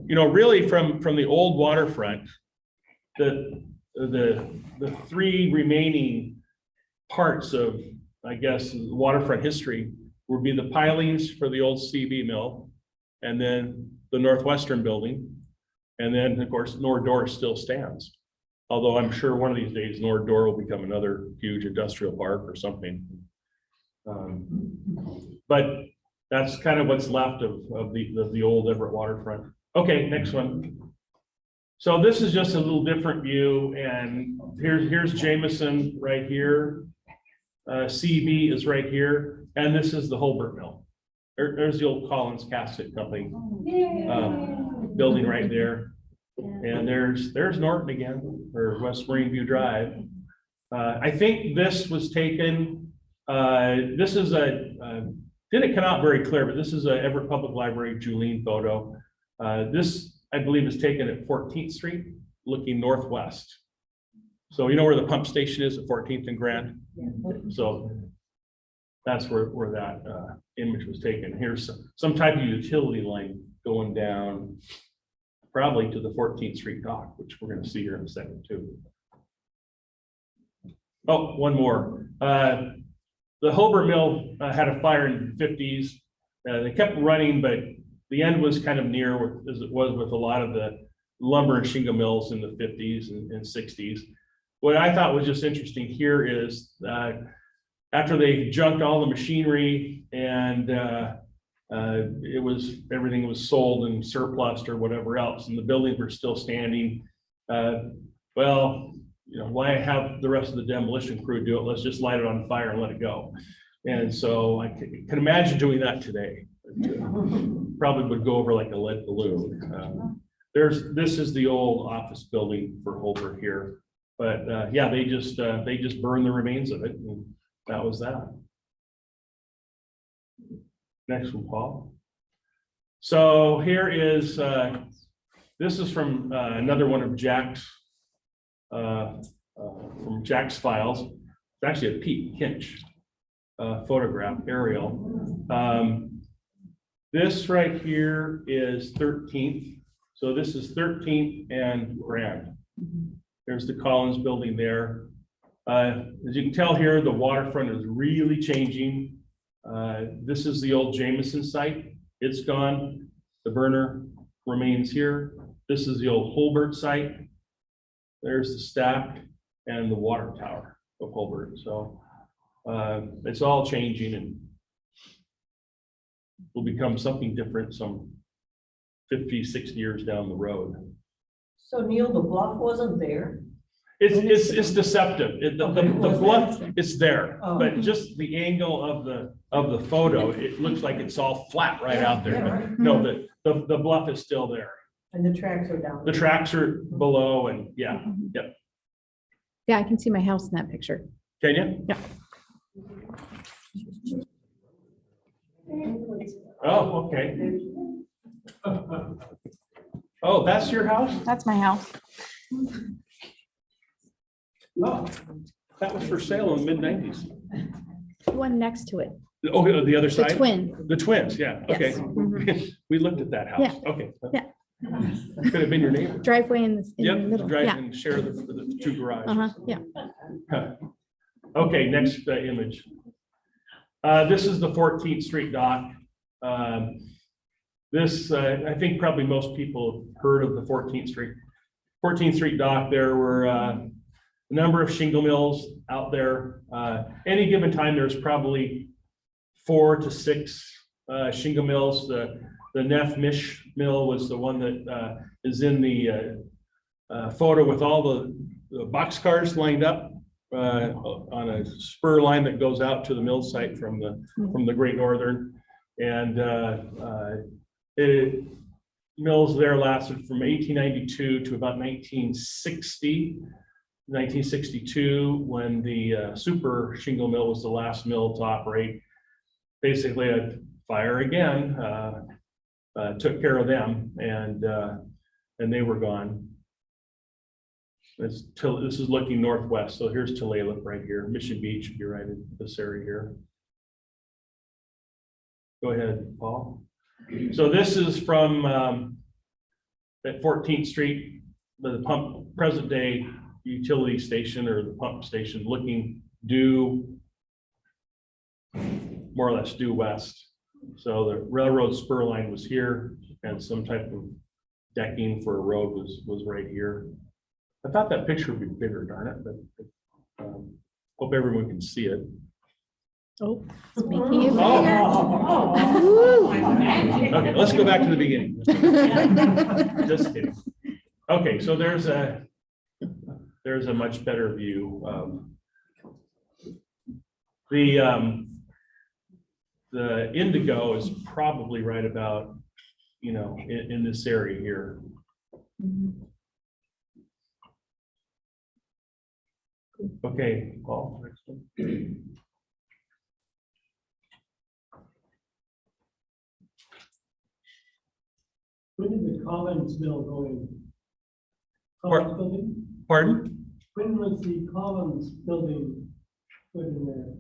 you know, really from the old waterfront, the three remaining parts of, I guess, waterfront history would be the pilings for the old CB mill, and then the Northwestern building, and then of course Nord-Door still stands. Although I'm sure one of these days Nord-Door will become another huge industrial park or something. But that's kind of what's left of the old Everett waterfront. Okay, next one. So this is just a little different view, and here's Jameson right here. CB is right here, and this is the Holbert Mill. There's the old Collins Casket Company building right there. And there's Norton again, or West Marine View Drive. I think this was taken, this is didn't come out very clear, but this is a Everett Public Library Julene photo. This, I believe, is taken at 14th Street, looking northwest. So you know where the pump station is at 14th and Grand? So that's where that image was taken. Here's some type of utility line going down, probably to the 14th Street dock, which we're going to see here in a second too. Oh, one more. The Holbert Mill had a fire in the 50s. They kept running, but the end was kind of near as it was with a lot of the lumber and shingle mills in the 50s and 60s. What I thought was just interesting here is after they junked all the machinery and everything was sold and surplus or whatever else, and the buildings were still standing. Well, you know, why have the rest of the demolition crew do it? Let's just light it on fire and let it go. And so I can imagine doing that today. Probably would go over like a lead balloon. This is the old office building for Holbert here, but yeah, they just burned the remains of it, and that was that. Next one, Paul. So here is, this is from another one of Jack's, from Jack's files. It's actually a Pete Kinch photograph, aerial. This right here is 13th. So this is 13th and Grand. There's the Collins building there. As you can tell here, the waterfront is really changing. This is the old Jameson site. It's gone. The burner remains here. This is the old Holbert site. There's the stack and the water tower of Holbert. So it's all changing and will become something different some 50, 60 years down the road. So Neil, the bluff wasn't there? It's deceptive. The bluff is there, Oh. but just the angle of the photo, it looks like it's all flat right out there. Yeah, But right. no, the bluff is still there. And the tracks are down. The tracks are below, and yeah, yep. Yeah, I can see my house in that picture. Can you? Yeah. Oh, okay. Oh, that's your house? That's my house. Oh, that was for sale in the mid-90s. The one next to it, Oh, the other the side? twin. The twins, yeah, okay. Yes. Mhm. We looked at that house, Yeah. okay. Yeah. Could have been your neighbor. Driveway in the Yep, middle. drive Yeah. and share the two garages. Yeah. Huh. Okay, next image. This is the 14th Street dock. This, I think probably most people have heard of the 14th Street dock. There were a number of shingle mills out there. Any given time, there's probably 4 to 6 shingle mills. The Neff Mish mill was the one that is in the photo with all the boxcars lined up on a spur line that goes out to the mill site from the Great Northern. And mills there lasted from 1892 to about 1960. 1962, when the super shingle mill was the last mill to operate. Basically a fire again, took care of them, and they were gone. This is looking northwest, so here's Tulalip right here. Mission Beach would be right in this area here. Go ahead, Paul. So this is from at 14th Street, the present day utility station or the pump station, looking due, more or less due west. So the railroad spur line was here, and some type of decking for a road was right here. I thought that picture would be bigger, darn it, but hope everyone can see it. Oh, it's making it Oh. bigger. Okay, let's go back to the beginning. Just kidding. Okay, so there's a much better view of the indigo is probably right about, in this area here. Okay, Paul, next one. When did the Collins mill go in? Or- Collins building? Pardon? When was the Collins building put in there?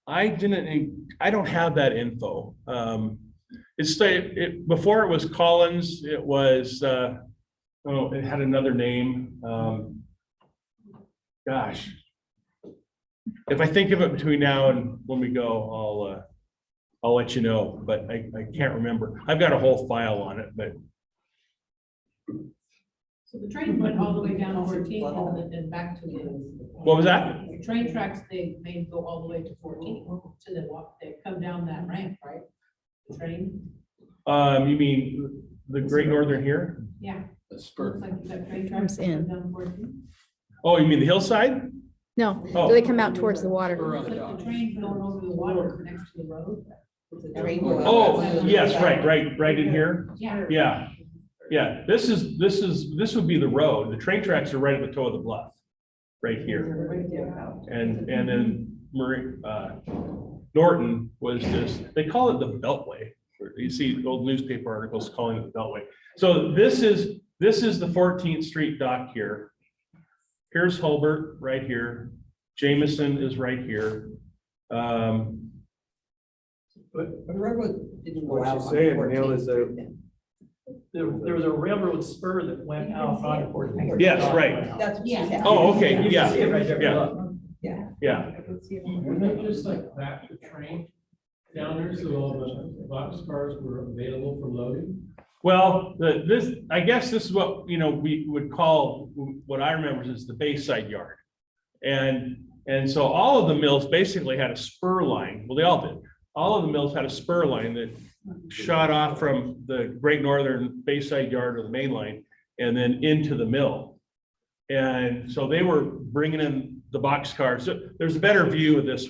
I don't have that info. Before it was Collins, it was, it had another name. Gosh. If I think of it between now and when we go, I'll let you know, but I can't remember. I've got a whole file on it, but So the train went all the way down 14th and then back to the. what was that? The train tracks, they made go all the way to 14th to the walk, they come down that ramp, right? The train, You mean the Great Northern here? yeah. The Looks spur. like you got train tracks that in. come down 14th. Oh, you mean the hillside? No, Oh. so they come out towards the water. Looks like the train going over the water next to the road. Oh, yes, right in here. Yeah. Yeah, this would be the road. The train tracks are right at the toe of the bluff, right here. And then Norton was just, they call it the Beltway. You see old newspaper articles calling it the Beltway. So this is the 14th Street dock here. Here's Hulbert right here. Jameson is right here. But the railroad didn't go What out she's on saying, 14th Neil, is that Street. there was a railroad spur that went out on 14th. Yes, right. That's what she's asking. Oh, okay, You can yeah, see it right there. yeah. Look. yeah. Wouldn't they just like back the train down there so all the boxcars were available for loading? Well, I guess this is what, we would call, what I remember is the Bayside Yard. And so all of the mills basically had a spur line. Well, they all did. All of the mills had a spur line that shot off from the Great Northern Bayside Yard or the main line and then into the mill. And so they were bringing in the boxcars. So there's a better view of this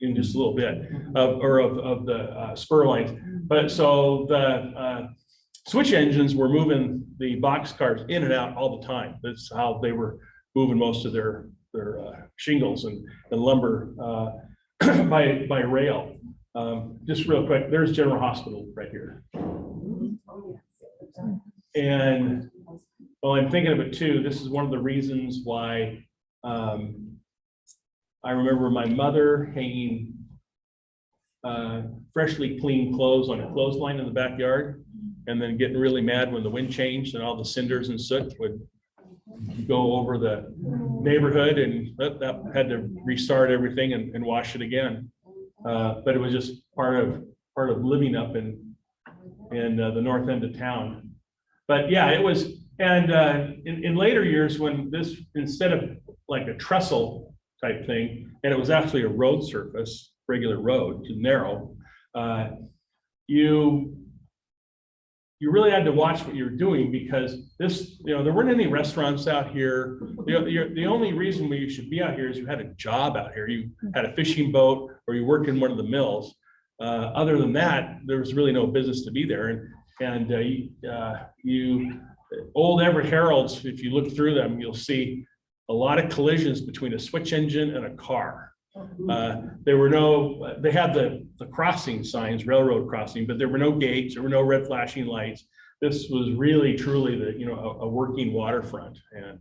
in just a little bit of the spur lines. But so the switch engines were moving the boxcars in and out all the time. That's how they were moving most of their shingles and lumber. by rail. Just real quick, there's General Hospital right here. And well, I'm thinking of it too. This is one of the reasons why I remember my mother hanging freshly cleaned clothes on a clothesline in the backyard, and then getting really mad when the wind changed and all the cinders and soot would go over the neighborhood, and that had to restart everything and wash it again. But it was just part of living up in the north end of town. But yeah, it was, and in later years when this, instead of like a trestle type thing, and it was actually a road surface, regular road, narrow, you really had to watch what you were doing, because this, there weren't any restaurants out here. The only reason you should be out here is you had a job out here. You had a fishing boat or you worked in one of the mills. Other than that, there was really no business to be there. And old Everett Heralds, if you look through them, you'll see a lot of collisions between a switch engine and a car. There were no, they had the crossing signs, railroad crossing, but there were no gates, there were no red flashing lights. This was really truly a working waterfront. And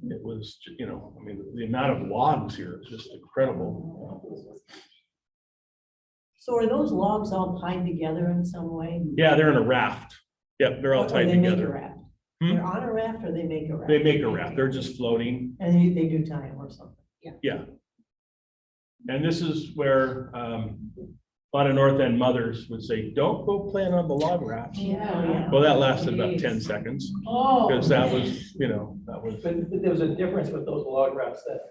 it was, I mean, the amount of logs here is just incredible. So are those logs all tied together in some way? Yeah, they're in a raft. Yep, they're all Or tied they make a together. raft? Hmm? They're on a raft or they make a raft? They make a raft. They're just floating. And they do tie them or something? Yeah. And this is where a lot of North End mothers would say, don't go playing on the log raft. Yeah. Well, that lasted about 10 seconds, Oh. because that was, that was. But there was a difference with those log rafts that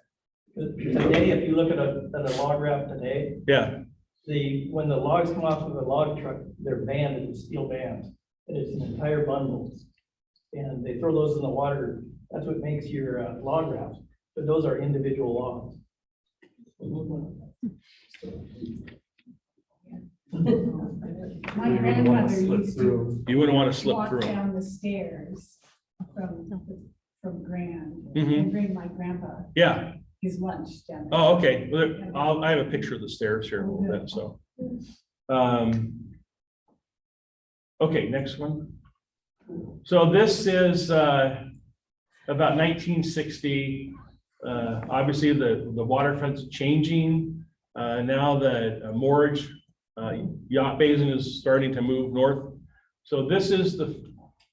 today, if you look at a log raft today, Yeah. when the logs come off of a log truck, they're banded with steel bands. And it's an entire bundle. And they throw those in the water. That's what makes your log rafts. But those are individual logs. My grandmother used to You wouldn't want to slip walk through. down the stairs from Grand Mhm. and bring my grandpa Yeah. his lunch down. Oh, okay. Well, I have a picture of the stairs here in a little bit, so. Okay, next one. So this is about 1960. Obviously, the waterfront's changing. Now the moorage yacht basin is starting to move north. So this is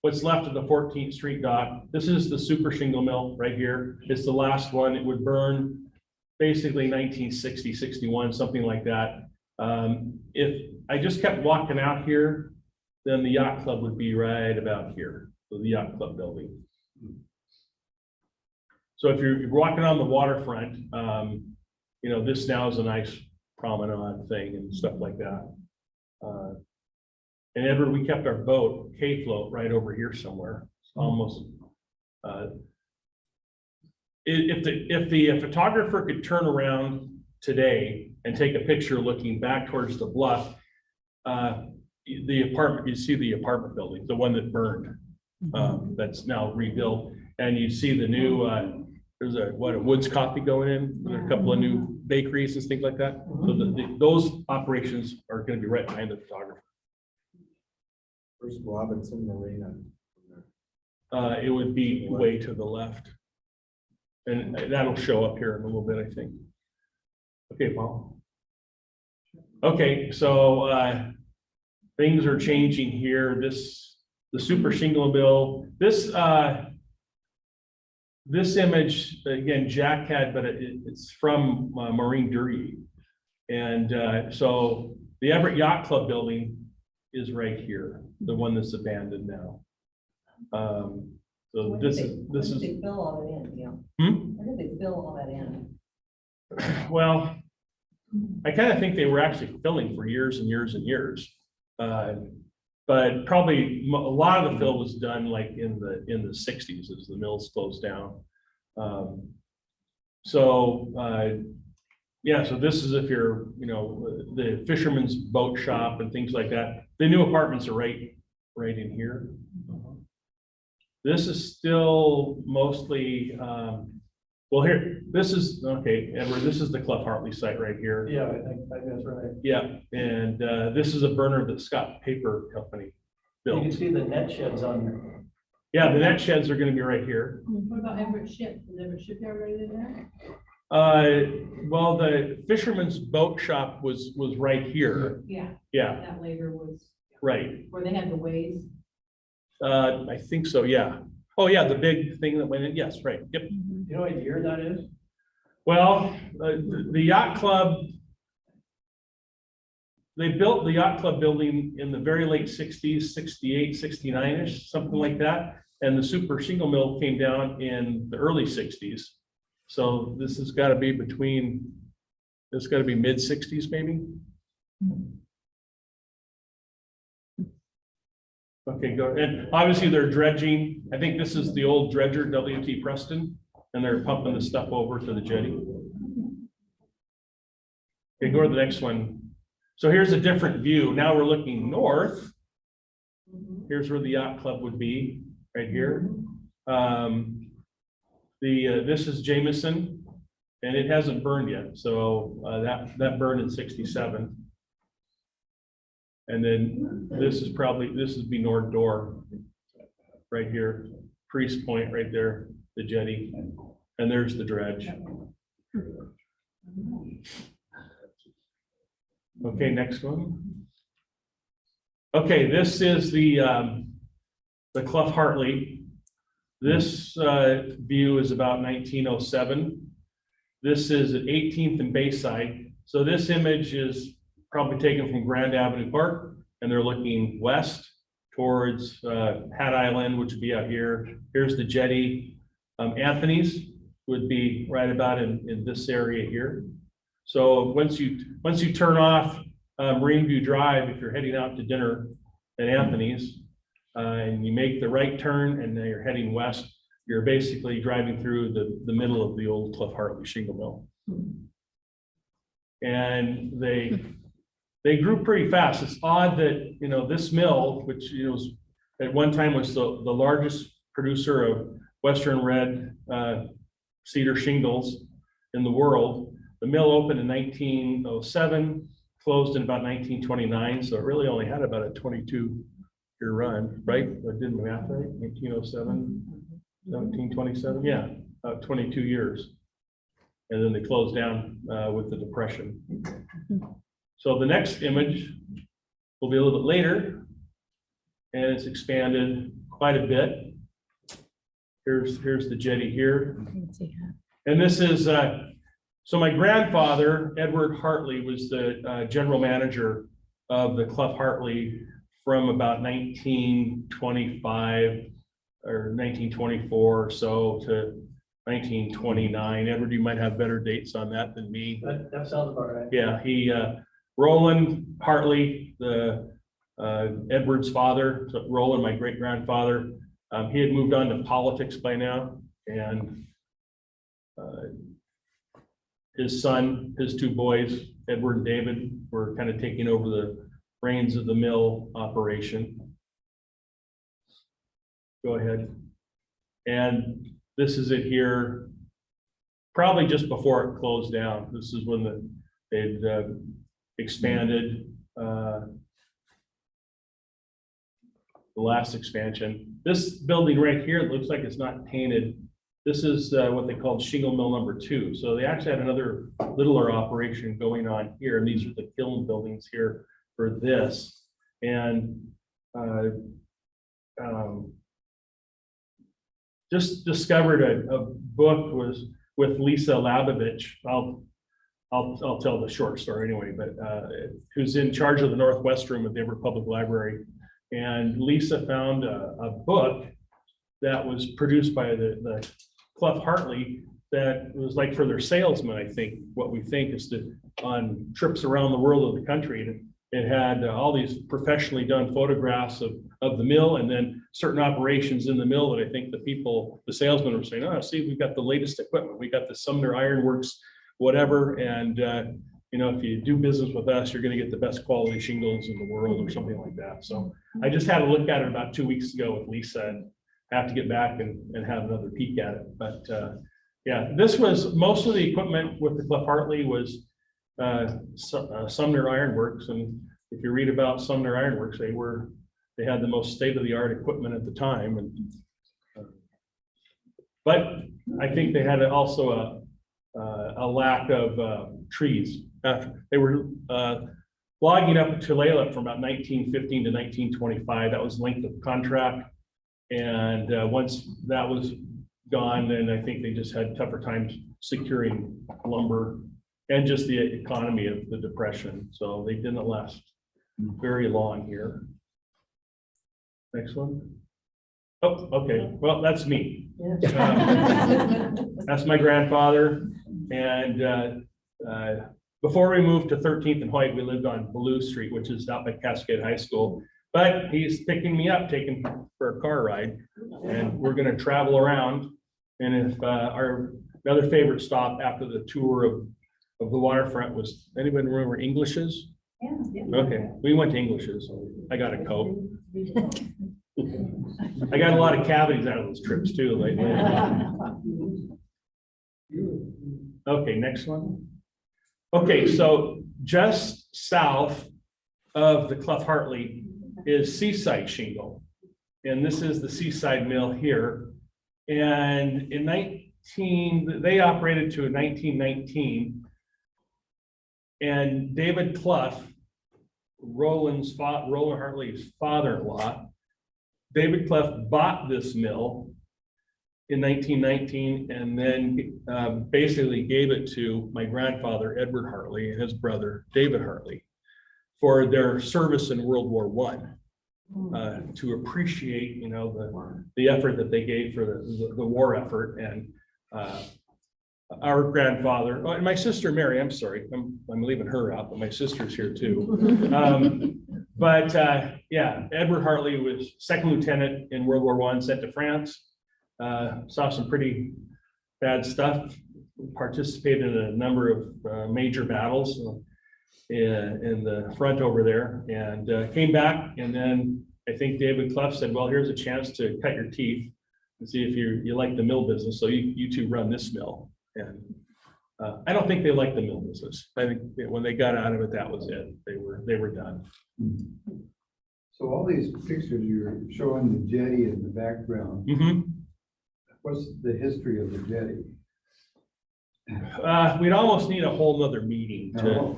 what's left of the 14th Street dock. This is the super shingle mill right here. It's the last one. It would burn basically 1960, 61, something like that. If I just kept walking out here, then the yacht club would be right about here. So the yacht club building. So if you're walking on the waterfront, this now is a nice promenade thing and stuff like that. And Edward, we kept our boat, K-float, right over here somewhere. It's almost, if the photographer could turn around today and take a picture looking back towards the bluff, the apartment, you see the apartment building, the one that burned, that's now rebuilt. And you see the new, there's a Woods Coffee going in, there are a couple of new bakeries and things like that. So those operations are going to be right behind the photographer. Where's Robinson Marina? It would be way to the left. And that'll show up here in a little bit, I think. Okay, Paul. Okay, so things are changing here. The super shingle mill, this image, again, Jack had, but it's from Maureen Dury. And so the Everett Yacht Club building is right here, the one that's abandoned now. So this is. When did they fill all that in, When did they fill all that in? Well, I kind of think they were actually filling for years and years and years. But probably a lot of the fill was done like in the 60s as the mills closed down. Yeah, so this is if you're, the fisherman's boat shop and things like that. The new apartments are right in here. This is still mostly Well, here, this is, okay, Edward, this is the Clough Hartley site right here. Yeah, I think that's right. Yeah, and this is a burner that Scott Paper Company You can built. see the net sheds on there. Yeah, the net sheds are gonna be right here. What about Everett Ship? Is Everett Shipyard right in there? Well, the fisherman's boat shop was right here. Yeah, Yeah, that labor was, right. where they had the ways. I think so, yeah. Oh, yeah, the big thing that went in, yes, right, yep. You know what year that is? Well, the yacht club, they built the yacht club building in the very late 60s, 68, 69-ish, something like that. And the super shingle mill came down in the early 60s. So this has got to be between, it's got to be mid 60s maybe. Okay, go. And obviously they're dredging. I think this is the old dredger, W.T. Preston, and they're pumping the stuff over to the jetty. Okay, go to the next one. So here's a different view. Now we're looking north. Here's where the yacht club would be, right here. This is Jameson, and it hasn't burned yet. So that burned in 67. And then this is be Nord Door, right here, Priest Point right there, the jetty, and there's the dredge. Okay, next one. Okay, this is the Clough Hartley. This view is about 1907. This is at 18th and Bayside. So this image is probably taken from Grand Avenue Park, and they're looking west towards Hat Island, which would be out here. Here's the jetty. Anthony's would be right about in this area here. So once you turn off Marine View Drive, if you're heading out to dinner at Anthony's, and you make the right turn and then you're heading west, you're basically driving through the middle of the old Clough Hartley shingle mill. And they grew pretty fast. It's odd that, you know, this mill, which, you know, at one time was the largest producer of Western red cedar shingles in the world. The mill opened in 1907, closed in about 1929. So it really only had about a 22-year run, right? I did my math right, 1907, 1927, yeah, about 22 years. And then they closed down with the Depression. So the next image will be a little bit later, and it's expanded quite a bit. Here's the jetty here. And this is, so my grandfather, Edward Hartley, was the general manager of the Clough Hartley from about 1925 or 1924 or so to 1929. Edward, you might have better dates on that than me. That sounds about right. Yeah, Roland Hartley, Edward's father, so Roland, my great grandfather, he had moved on to politics by now, and his son, his two boys, Edward and David, were kind of taking over the reins of the mill operation. Go ahead. And this is it here, probably just before it closed down. This is when they'd expanded, the last expansion. This building right here, it looks like it's not painted. This is what they called Shingle Mill number 2. So they actually had another littler operation going on here, and these are the kiln buildings here for this. And just discovered a book was with Lisa Labovich. I'll tell the short story anyway, but who's in charge of the Northwest Room at the Everett Public Library. And Lisa found a book that was produced by the Clough Hartley that was like for their salesmen, I think, what we think is on trips around the world of the country. And it had all these professionally done photographs of the mill, and then certain operations in the mill that I think the salesmen were saying, oh, see, we've got the latest equipment. We got the Sumner Iron Works, whatever. And, you know, if you do business with us, you're going to get the best quality shingles in the world or something like that. So I just had a look at it about 2 weeks ago with Lisa, and I have to get back and have another peek at it. But Yeah, this was, most of the equipment with the Clef Hartley was Sumner Ironworks, and if you read about Sumner Ironworks, they had the most state-of-the-art equipment at the time, and but I think they had also a lack of trees. They were logging up at Tulalip from about 1915 to 1925. That was length of contract, and once that was gone, then I think they just had tougher times securing lumber and just the economy of the Depression. So they didn't last very long here. Next one. Oh, okay. Well, that's me. That's my grandfather. And before we moved to 13th and White, we lived on Blue Street, which is out by Cascade High School. But he's picking me up, taking for a car ride, and we're going to travel around. And if our other favorite stop after the tour of the waterfront was, anybody remember English's? Yeah. Okay, we went to English's. I got a coat. I got a lot of cavities out of those trips too lately. Okay, next one. Okay, so just south of the Clef Hartley is Seaside Shingle. And this is the Seaside Mill here. And in they operated to 1919. And David Clough, Roland Hartley's father-in-law, David Clough bought this mill in 1919 and then basically gave it to my grandfather, Edward Hartley, and his brother, David Hartley, for their service in World War I, to appreciate, you know, the effort that they gave for the war effort. And our grandfather, and my sister Mary, I'm sorry, I'm leaving her out, but my sister's here too. Yeah, Edward Hartley was second lieutenant in World War I, sent to France, saw some pretty bad stuff, participated in a number of major battles in the front over there, and came back. And then I think David Clough said, well, here's a chance to cut your teeth and see if you like the mill business. So you two run this mill. And I don't think they liked the mill business. I think when they got out of it, that was it. They were done. So all these pictures you're showing the jetty in the background. Mm-hmm. What's the history of the jetty? We'd almost need a whole nother meeting to,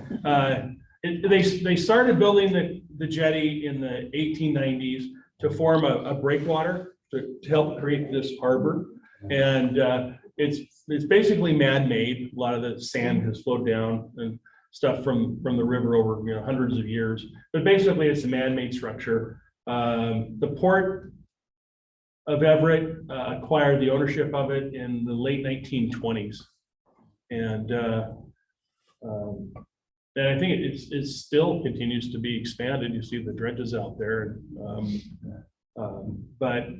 they started building the jetty in the 1890s to form a breakwater to help create this harbor. And it's basically man-made. A lot of the sand has flowed down and stuff from the river over, you know, hundreds of years. But basically, it's a man-made structure. The port of Everett acquired the ownership of it in the late 1920s, and I think it still continues to be expanded. You see the dredges out there, and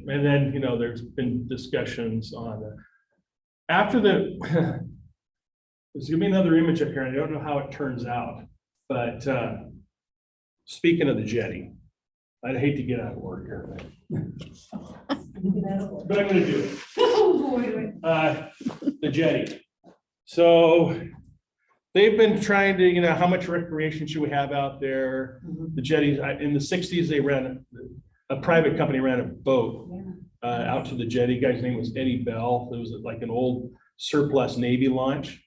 then, you know, there's been discussions on after the there's gonna be another image up here. I don't know how it turns out, but speaking of the jetty, I'd hate to get out of work here, but I'm gonna do it. The jetty. So they've been trying to, you know, how much recreation should we have out there? The jetties, in the 60s, they ran a private company ran a boat out to the jetty. Guy's name was Eddie Bell. It was like an old surplus Navy launch,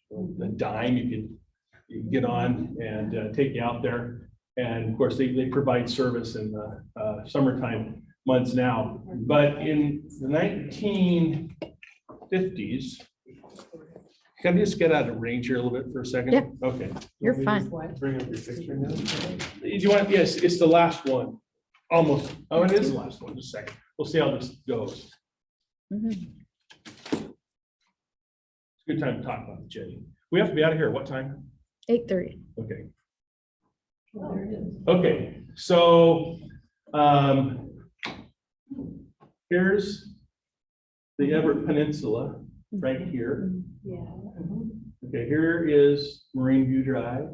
a dime you could get on and take you out there. And of course, they provide service in the summertime months now. But in the 1950s, can I just get out of range here a little bit for a second? Yeah. Okay. You're fine. Bring up your picture now. Do you want? Yes, it's the last one. Almost. Oh, it is the last one. Just a second. We'll see how this goes. Mhm. It's a good time to talk about the jetty. We have to be out of here. What time? 8:30. Okay. Oh, there it is. Okay. So here's the Everett Peninsula right here. Yeah. Okay, here is Marine View Drive.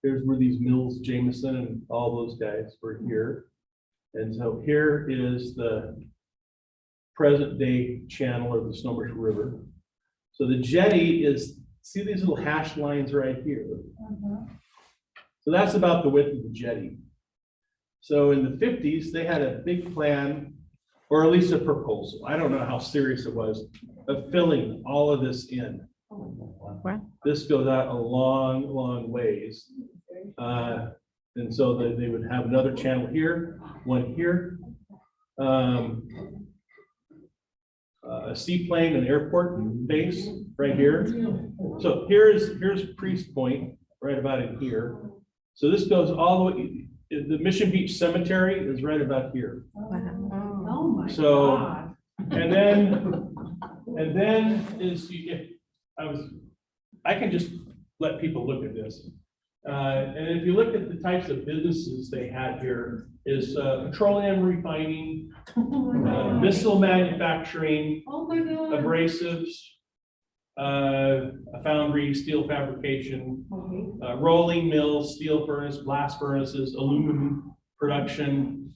Here's where these mills, Jameson and all those guys were here. And so here is the present day channel of the Snowbush River. So the jetty is, see these little hash lines right here? So that's about the width of the jetty. So in the 50s, they had a big plan, or at least a proposal, I don't know how serious it was, of filling all of this in. Wow. This goes out a long, long ways. And so they would have another channel here, one here. A seaplane and airport base right here. So here's Priest Point, right about in here. So this goes all the way, the Mission Beach Cemetery is right about here. Oh, my So- God. And then is, I can just let people look at this. And if you look at the types of businesses they had here, is petroleum refining, missile manufacturing, Oh, my God. abrasives, a foundry, steel fabrication, Okay. rolling mills, steel furnace, blast furnaces, aluminum production.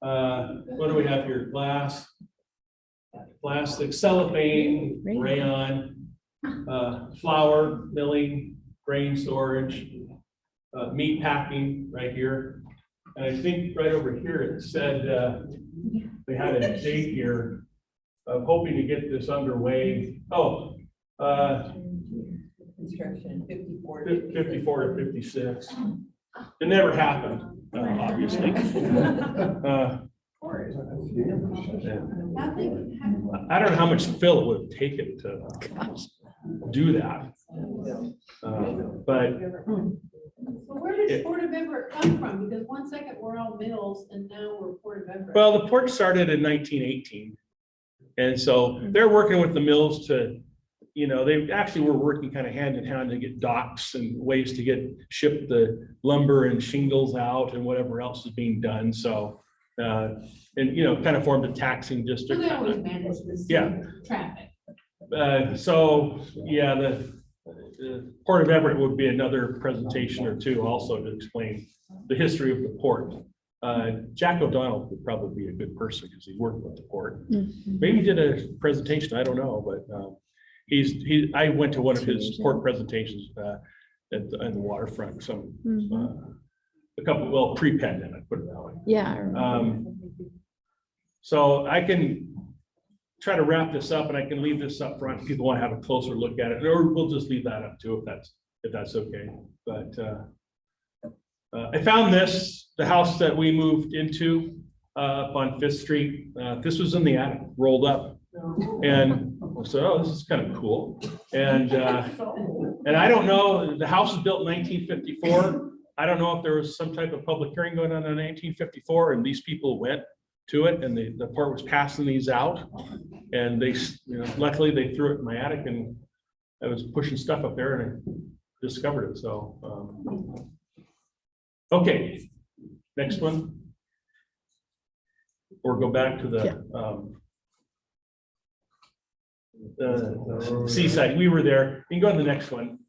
What do we have here? Glass, plastic, cellophane, rayon, flour milling, grain storage, meat packing right here. And I think right over here it said they had a date here of hoping to get this underway. Oh, Construction 54. 54 to 56. It never happened, obviously. I don't know how much fill it would have taken to do that. But So where did Port of Everett come from? Because one second we're all mills and now we're Port of Everett. well, the port started in 1918. And so they're working with the mills to, they actually were working kind of hand in hand to get docks and ways to ship the lumber and shingles out and whatever else is being done. So, and, kind of formed a taxing So district. they always manage this. Yeah. Traffic. So, yeah, the Port of Everett would be another presentation or two also to explain the history of the port. Jack O'Donnell would probably be a good person because he worked with the port. Maybe he did a presentation, I don't know, but I went to one of his port presentations at the waterfront, a couple, well, pre-pandemic, put it that way. Yeah. So I can try to wrap this up and I can leave this up front if people want to have a closer look at it, or we'll just leave that up too if that's okay. But I found the house that we moved into up on 5th Street. This was in the attic, rolled up. And so, oh, this is kind of cool. And I don't know, the house was built in 1954. I don't know if there was some type of public hearing going on in 1954 and these people went to it and the port was passing these out. And they, luckily they threw it in my attic and I was pushing stuff up there and I discovered it. So, okay, next one. Or go back to the seaside. We were there. You can go to the next one.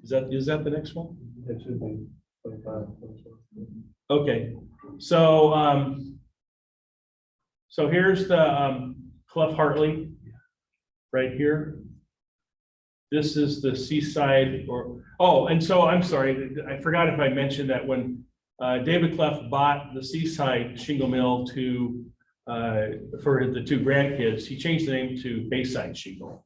Is that the next one? It should be 25. Okay, so so here's the Clough Hartley right here. This is the seaside, and so I'm sorry, I forgot if I mentioned that when David Clough bought the seaside shingle mill for the two grandkids, he changed the name to Bayside Shingle.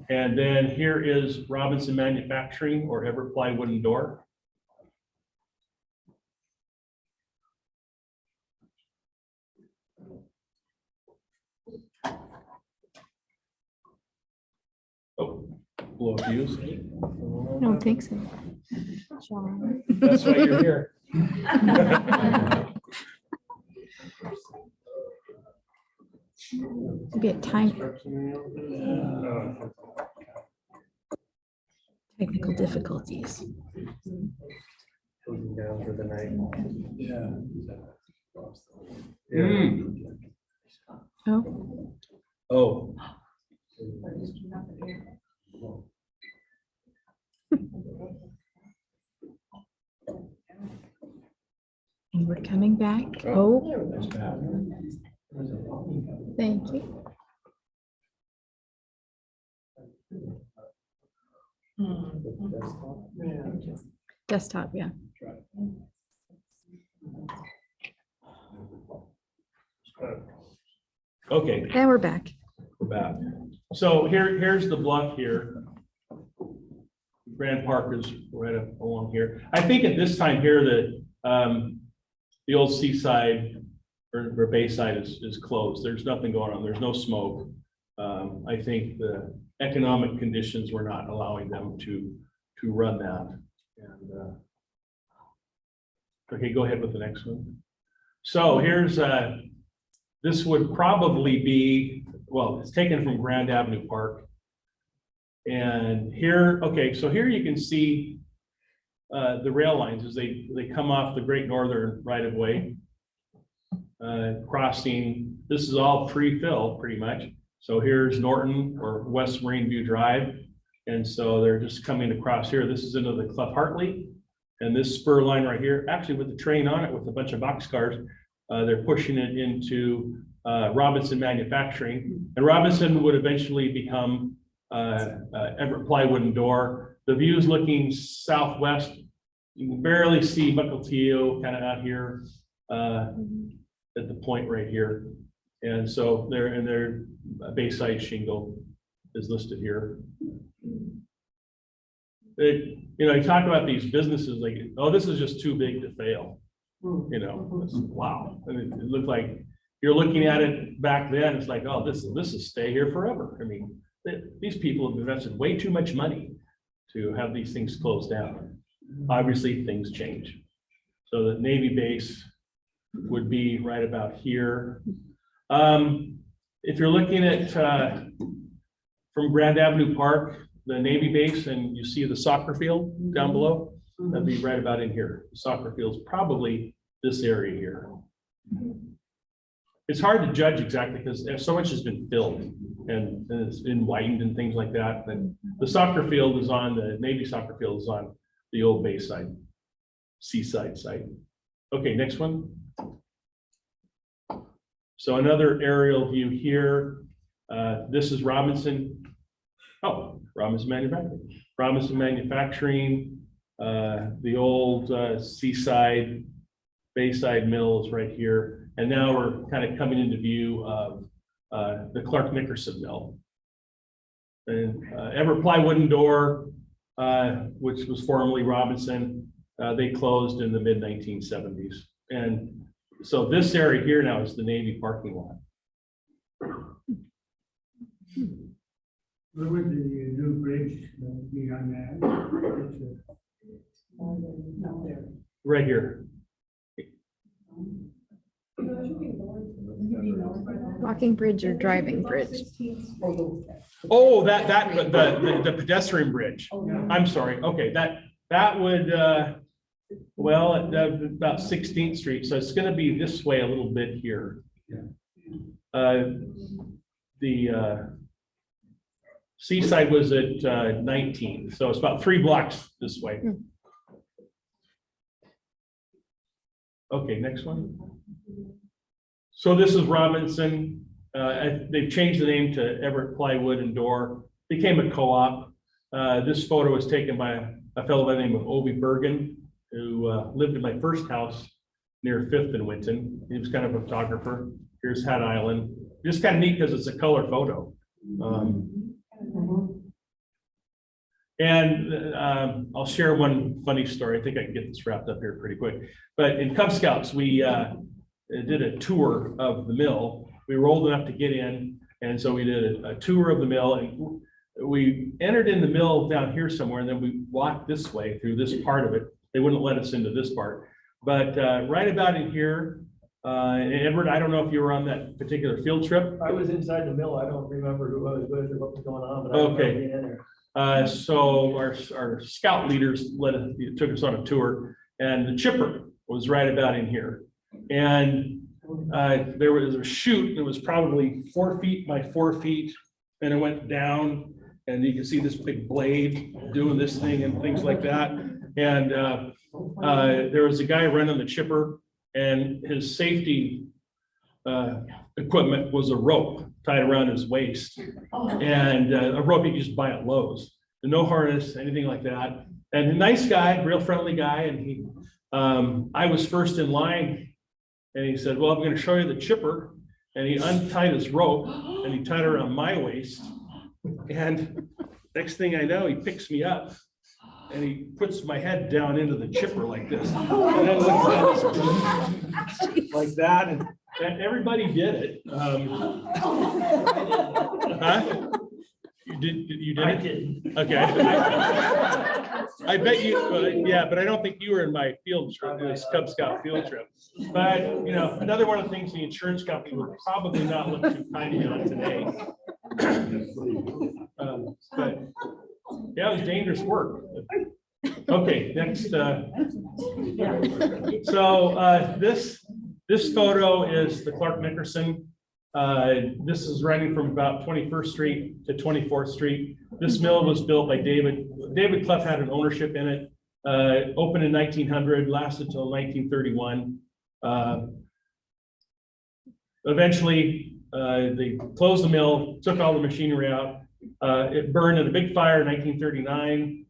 And then here is Robinson Manufacturing or Everett Plywood and Door. Oh, blow a fuse. I don't think so. John. That's why you're here. Maybe a time, technical difficulties. Closing down for the night. Yeah. Oh, Oh, and we're coming back. Thank you. Desktop, yeah. Okay, And we're back. we're back. So here's the bluff here. Grand Park is right up along here. I think at this time here that the old seaside or bayside is closed. There's nothing going on. There's no smoke. I think the economic conditions were not allowing them to run that. And okay, go ahead with the next one. So here's this would probably be, well, it's taken from Grand Avenue Park. And here, okay, so here you can see the rail lines as they come off the Great Northern right of way. Crossing, this is all pre-fill pretty much. So here's Norton or West Marine View Drive. And so they're just coming across here. This is into the Clough Hartley. And this spur line right here, actually with the train on it with a bunch of boxcars, they're pushing it into Robinson Manufacturing. And Robinson would eventually become Everett Plywood and Door. The view is looking southwest. You can barely see Mukilteo kind of out here at the point right here. And so their Bayside Shingle is listed here. You talk about these businesses like, oh, this is just too big to fail. Wow. I mean, it looked like you're looking at it back then. It's like, oh, this is stay here forever. I mean, these people have invested way too much money to have these things closed down. Obviously, things change. So the Navy base would be right about here. If you're looking at from Grand Avenue Park, the Navy base, and you see the soccer field down below, that'd be right about in here. The soccer field's probably this area here. It's hard to judge exactly because so much has been filled and it's been widened and things like that. And the soccer field is on, the Navy soccer field is on the old Bayside, seaside site. Okay, next one. So another aerial view here. This is Robinson. Oh, Robinson Manufacturing. Robinson Manufacturing, the old seaside, Bayside Mill is right here. And now we're kind of coming into view of the Clark Nickerson Mill. And Everett Plywood and Door, which was formerly Robinson, they closed in the mid-1970s. And so this area here now is the Navy parking lot. Where would the new bridge be on that? Right here. Walking bridge or driving bridge? Oh, the pedestrian bridge. I'm sorry. Okay, that would well, about 16th Street. So it's going to be this way a little bit here. The Seaside was at 19th, so it's about 3 blocks this way. Okay, next one. So this is Robinson. They've changed the name to Everett Plywood and Door. Became a co-op. This photo was taken by a fellow by the name of Obi Bergen, who lived in my first house near 5th and Winton. He was kind of a photographer. Here's Hat Island. Just kind of neat because it's a color photo. And I'll share one funny story. I think I can get this wrapped up here pretty quick. But in Cub Scouts, we did a tour of the mill. We were old enough to get in, and so we did a tour of the mill. And we entered in the mill down here somewhere, and then we walked this way through this part of it. They wouldn't let us into this part. But right about in here, and Everett, I don't know if you were on that particular field trip. I was inside the mill. I don't remember who I was with or what was going on, but I Okay. remember being in there. So our scout leaders took us on a tour, and the chipper was right about in here. And there was a chute that was probably 4 feet by 4 feet, and it went down, and you can see this big blade doing this thing and things like that. And there was a guy running the chipper, and his safety equipment was a rope tied around his waist. And a rope you just buy at Lowe's. No harness, anything like that. And a nice guy, real friendly guy. And he, I was first in line. And he said, well, I'm going to show you the chipper. And he untied his rope and he tied it around my waist. And next thing I know, he picks me up and he puts my head down into the chipper like this. And I was like that. And everybody did it. Huh? You did I it? didn't. Okay. I bet you, yeah, but I don't think you were in my field trip, this Cub Scout field trip. But, you know, another one of the things the insurance company would probably not look too kindly on today. But yeah, it was dangerous work. Okay, next. So this photo is the Clark Nickerson. This is running from about 21st Street to 24th Street. This mill was built by David Clough had an ownership in it. Opened in 1900, lasted till 1931. Eventually, they closed the mill, took all the machinery out. It burned in a big fire in 1939.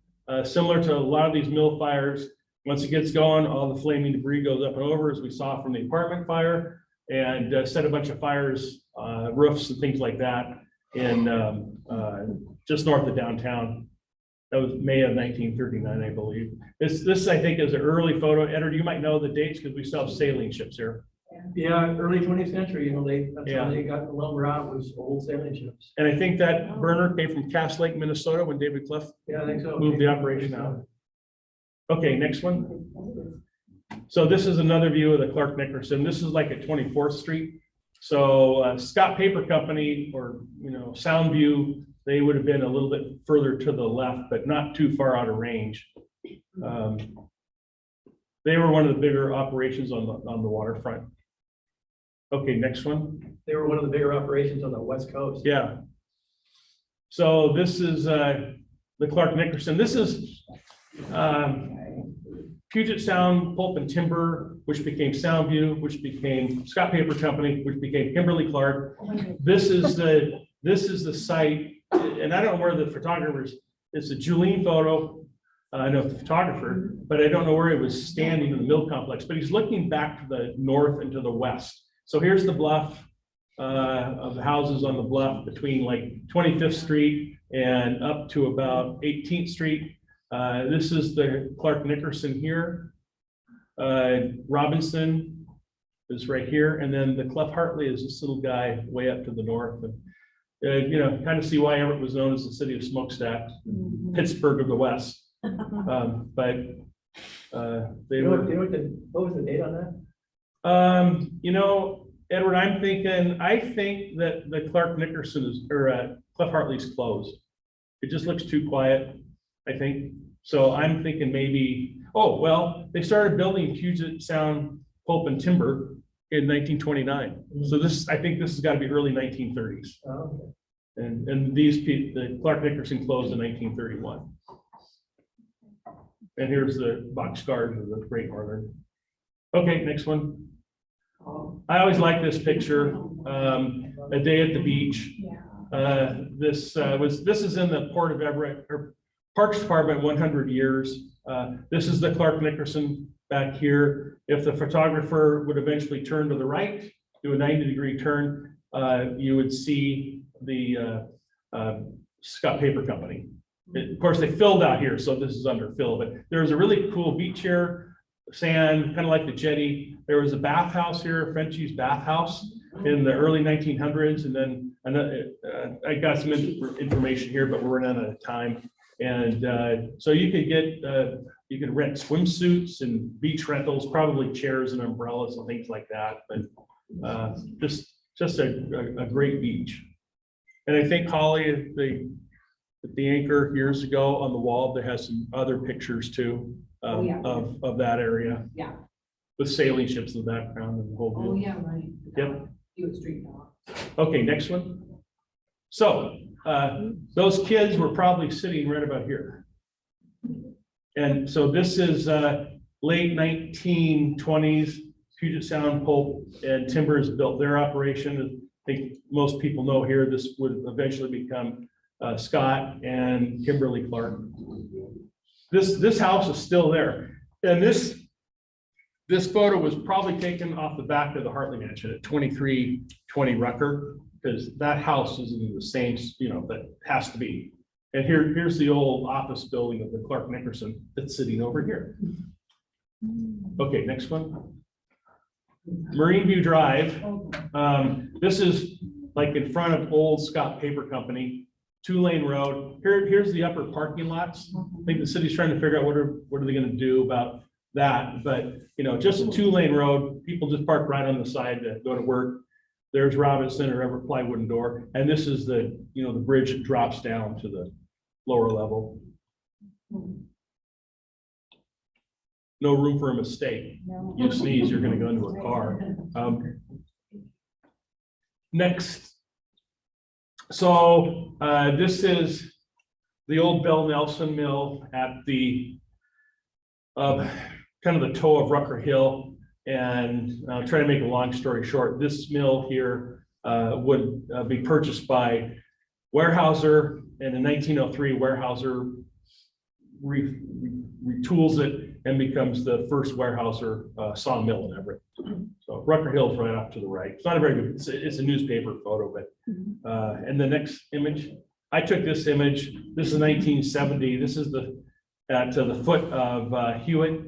Similar to a lot of these mill fires, once it gets going, all the flaming debris goes up and over, as we saw from the apartment fire, and set a bunch of fires, roofs and things like that in just north of downtown. That was May of 1939, I believe. This I think is an early photo. Edward, you might know the dates because we still have sailing ships here. Yeah, early 20th century, you know, that's Yeah. how they got the lumber out, was old sailing ships. And I think that burner came from Cass Lake, Minnesota, when David Clough Yeah, I think so. moved the operation out. Okay, next one. So this is another view of the Clark Nickerson. This is like at 24th Street. So Scott Paper Company, or, you know, Soundview, they would have been a little bit further to the left, but not too far out of range. They were one of the bigger operations on the waterfront. Okay, next one. They were one of the bigger operations on the West Coast. Yeah. So this is the Clark Nickerson. This is Puget Sound Pulp and Timber, which became Soundview, which became Scott Paper Company, which became Kimberly-Clark. This is the site, and I don't know where the photographers. It's a Julene photo. I know the photographer, but I don't know where he was standing in the mill complex. But he's looking back to the north and to the west. So here's the bluff of the houses on the bluff between like 25th Street and up to about 18th Street. This is the Clark Nickerson here. Robinson is right here. And then the Clough Hartley is this little guy way up to the north. And, you know, kind of see why Everett was known as the city of smokestacks, Pittsburgh of the West. But they were. What was the date on that? You know, Edward, I think that the Clark Nickerson is, or Clough Hartley's closed. It just looks too quiet, I think. So I'm thinking maybe, oh, well, they started building Puget Sound Pulp and Timber in 1929. So I think this has got to be early 1930s. Oh, okay. And the Clark Nickerson closed in 1931. And here's the boxcars of the Great Northern. Okay, next one. I always like this picture. A day at the beach. This is in the Port of Everett, or Parks Department 100 years. This is the Clark Nickerson back here. If the photographer would eventually turn to the right, do a 90-degree turn, you would see the Scott Paper Company. Of course, they filled out here, so this is under fill, but there's a really cool beach here, sand, kind of like the jetty. There was a bathhouse here, Frenchie's bathhouse in the early 1900s. And then I got some information here, but we're running out of time. And so you could rent swimsuits and beach rentals, probably chairs and umbrellas and things like that. But just a great beach. And I think Holly, the anchor years ago on the wall, they has some other pictures too of that area. Yeah. With sailing ships in the background and the whole deal. Oh, yeah, right. Yep. Hewitt Street Dock. Okay, next one. So those kids were probably sitting right about here. And so this is late 1920s, Puget Sound Pulp and Timbers built their operation. I think most people know here, this would eventually become Scott and Kimberly Clark. This house is still there. And this photo was probably taken off the back of the Hartley Mansion at 2320 Rucker, because that house is in the same, that has to be. And here's the old office building of the Clark Nickerson that's sitting over here. Okay, next one. Marine View Drive. This is like in front of old Scott Paper Company, 2-lane road. Here's the upper parking lots. I think the city's trying to figure out what are they going to do about that. But just a 2-lane road. People just park right on the side to go to work. There's Robinson or Everett plywood and door, and this is the the bridge that drops down to the lower level. No room for a mistake. You sneeze, you're going to go into a car. Next. So this is the old Bell Nelson mill at the kind of the toe of Rucker Hill. And I'll try to make a long story short. This mill here would be purchased by Weyerhaeuser, and in 1903, Weyerhaeuser retools it and becomes the first Weyerhaeuser sawmill in Everett. So Rucker Hill is right off to the right. It's not a very good, it's a newspaper photo, but and the next image, I took this image. This is 1970. This is at the foot of Hewitt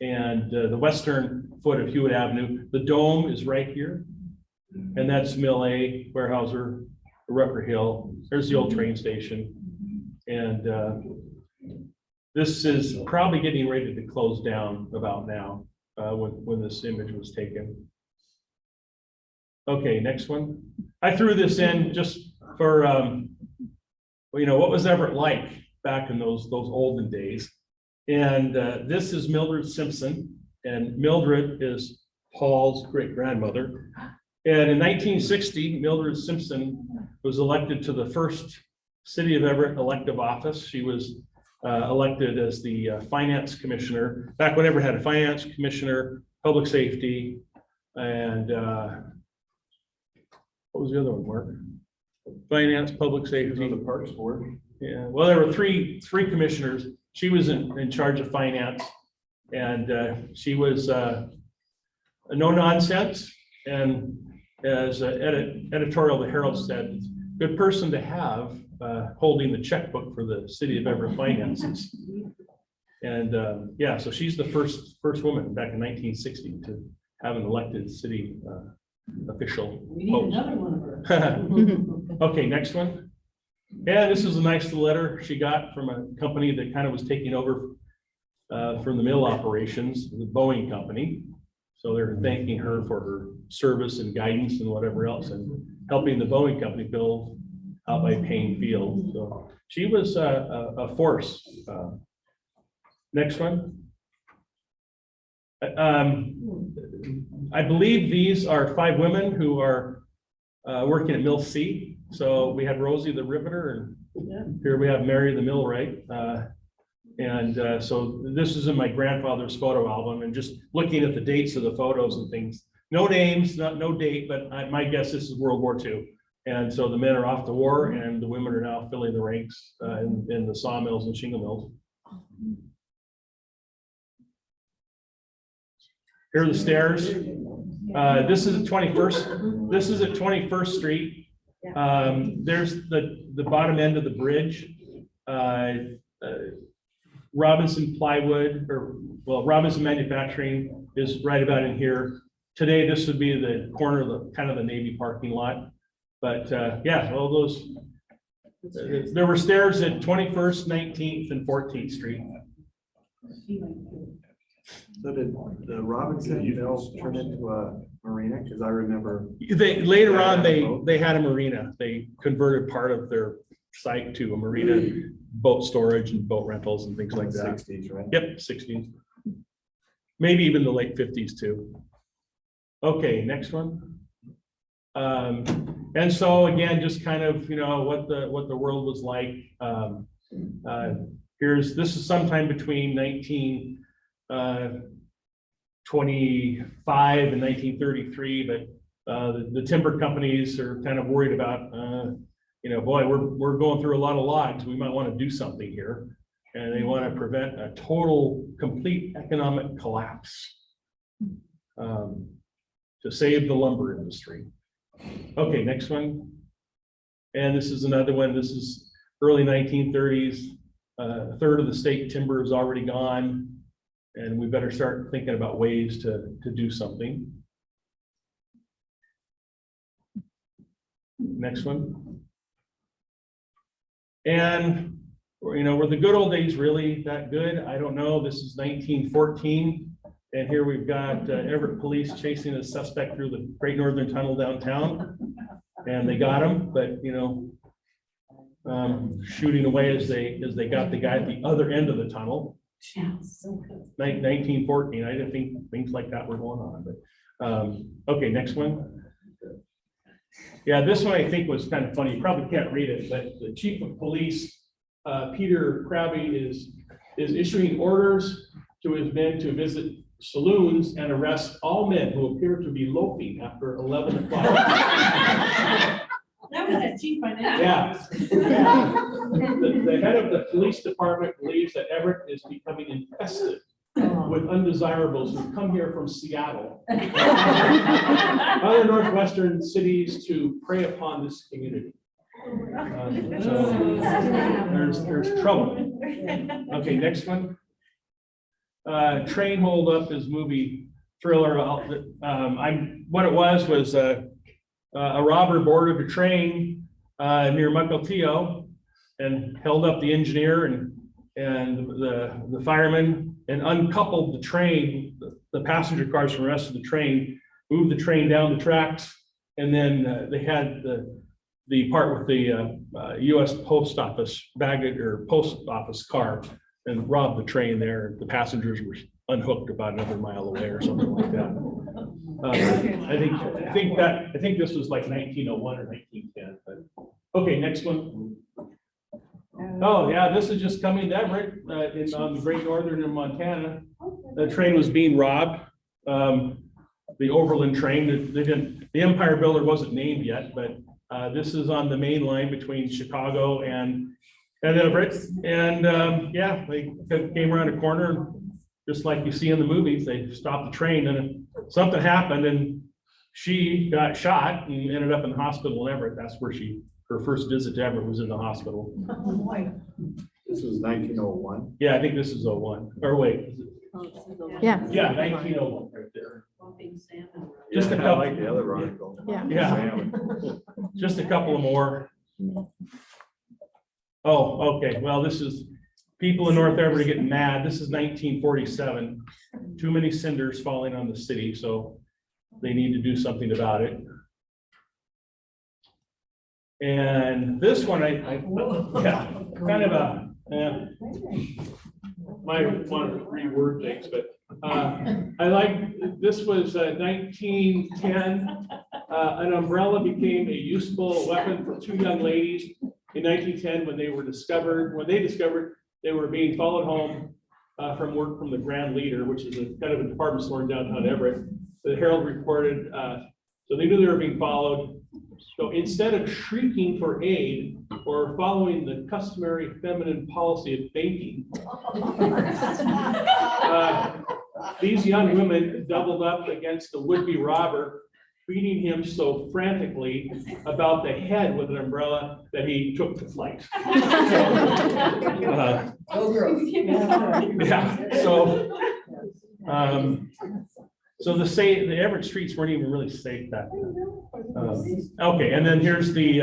and the western foot of Hewitt Avenue. The dome is right here, and that's Mill A, Weyerhaeuser, Rucker Hill. There's the old train station, and this is probably getting ready to close down about now when this image was taken. Okay, next one. I threw this in just for what was Everett like back in those olden days. And this is Mildred Simpson, and Mildred is Paul's great-grandmother. And in 1960, Mildred Simpson was elected to the first City of Everett elective office. She was elected as the finance commissioner, back when Everett had a finance commissioner, public safety, and what was the other one, Mark? Finance, public safety. The Parks Board. Yeah, well, there were three commissioners. She was in charge of finance, and she was a no nonsense, and as editorial the Herald said, good person to have holding the checkbook for the City of Everett finances. And yeah, so she's the first woman back in 1960 to have an elected city official. We need another one of her. Okay, next one. Yeah, this is a nice little letter she got from a company that kind of was taking over from the mill operations, the Boeing company. So they're thanking her for her service and guidance and whatever else, and helping the Boeing company build out by Payne Field. So she was a force. Next one. I believe these are 5 women who are working at Mill C. So we had Rosie the Riveter, and here we have Mary the Millwright. So this is in my grandfather's photo album, and just looking at the dates of the photos and things. No names, no date, but my guess this is World War II. And so the men are off to war, and the women are now filling the ranks in the sawmills and shingle mills. Here are the stairs. This is at 21st. This is at 21st Street. There's the bottom end of the bridge. Robinson Plywood, Robinson Manufacturing is right about in here. Today, this would be the corner of the kind of the Navy parking lot. But yeah, all those. There were stairs at 21st, 19th, and 14th Street. So did the Robinson Mills turn into a marina? Because I remember Later on they had a marina. They converted part of their site to a marina, boat storage and boat rentals and things like that. 60s, right? Yep, 60s. Maybe even the late 50s too. Okay, next one. And so again, just kind of what the world was like. This is sometime between 25 in 1933, but the timber companies are kind of worried about, boy, we're going through a lot of logs. We might want to do something here. And they want to prevent a total, complete economic collapse to save the lumber industry. Okay, next one. And this is another one. This is early 1930s. A third of the state timber is already gone. And we better start thinking about ways to do something. Next one. And, were the good old days really that good? I don't know. This is 1914. And here we've got Everett police chasing a suspect through the Great Northern Tunnel downtown. And they got him, but, shooting away as they got the guy at the other end of the tunnel. 1914. I didn't think things like that were going on, but okay, next one. Yeah, this one I think was kind of funny. You probably can't read it, but the chief of police, Peter Krabby, is issuing orders to his men to visit saloons and arrest all men who appear to be loafing after 11 o'clock. That was a cheap one. Yeah. The head of the police department believes that Everett is becoming infested with undesirables who come here from Seattle, other northwestern cities to prey upon this community. So there's trouble. Okay, next one. Train Hold Up is movie thriller. What it was a robber boarded a train near Mukilteo and held up the engineer and the fireman and uncoupled the train, the passenger cars from the rest of the train, moved the train down the tracks, and then they had the part with the U.S. post office baggage or post office car and robbed the train there. The passengers were unhooked about another mile away or something like that. I think this was like 1901 or 1910. But okay, next one. Oh yeah, this is just coming to Everett on the Great Northern in Montana. The train was being robbed. The Overland train. The Empire Builder wasn't named yet, but this is on the main line between Chicago and Everett. And yeah, they came around a corner, and just like you see in the movies, they stopped the train, and something happened, and she got shot and ended up in the hospital in Everett. That's where her first visit to Everett was in the hospital. This was 1901. Yeah, I think this is 01. Or wait. Yeah. Yeah, 1901 right there. Just a Yeah, I couple. like the other article. Yeah. Just a couple of more. Oh, okay. Well, this is people in North Everett are getting mad. This is 1947. Too many cinders falling on the city, so they need to do something about it. And this one, yeah, kind of a, might want to reword things, but I like, this was 1910. An umbrella became a useful weapon for two young ladies in 1910 when they discovered they were being followed home from work from the Grand Leader, which is a kind of a department store in downtown Everett. The Herald reported, so they knew they were being followed. So instead of shrieking for aid or following the customary feminine policy of fainting, these young women doubled up against the would-be robber, beating him so frantically about the head with an umbrella that he took to flight. So the Everett streets weren't even really safe back then. Okay, and then here's the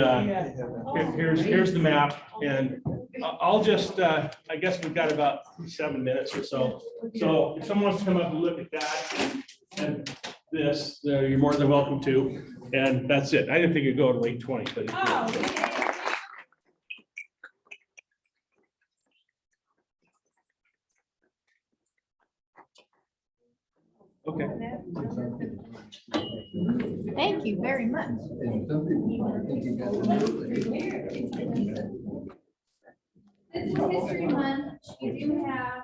here's the map, and I'll just I guess we've got about 7 minutes or so. So if someone wants to come up and look at that and this, you're more than welcome to. And that's it. I didn't think it'd go to late 20, but okay. Thank you very much. And some people think you got This is History Month. We do have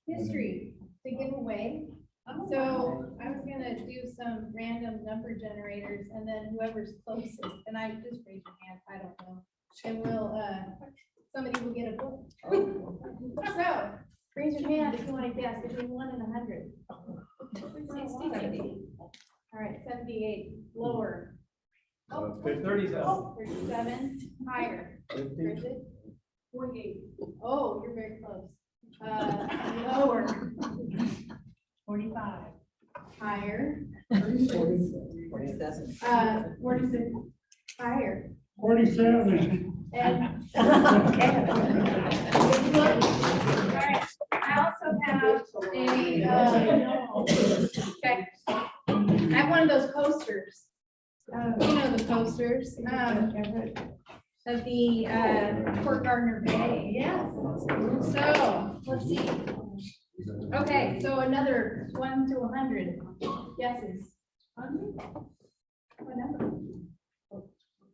history to give away. So I was gonna do some random number generators and then whoever's closest, and I just raise your hand, I don't know. And we'll, somebody will get a book. So, raise your hand if you want to guess between 1 and 100. 60. All right, 78, lower. Oh, 37. 37, higher. 48. Oh, you're very close. Lower. 45. Higher. 47. 46. Higher. 47. And. All right, I also have okay. I have one of those posters. You know the posters, of the, Fort Gardner Bay. Yeah. So, let's see. Okay, so another 1 to 100 guesses. What number?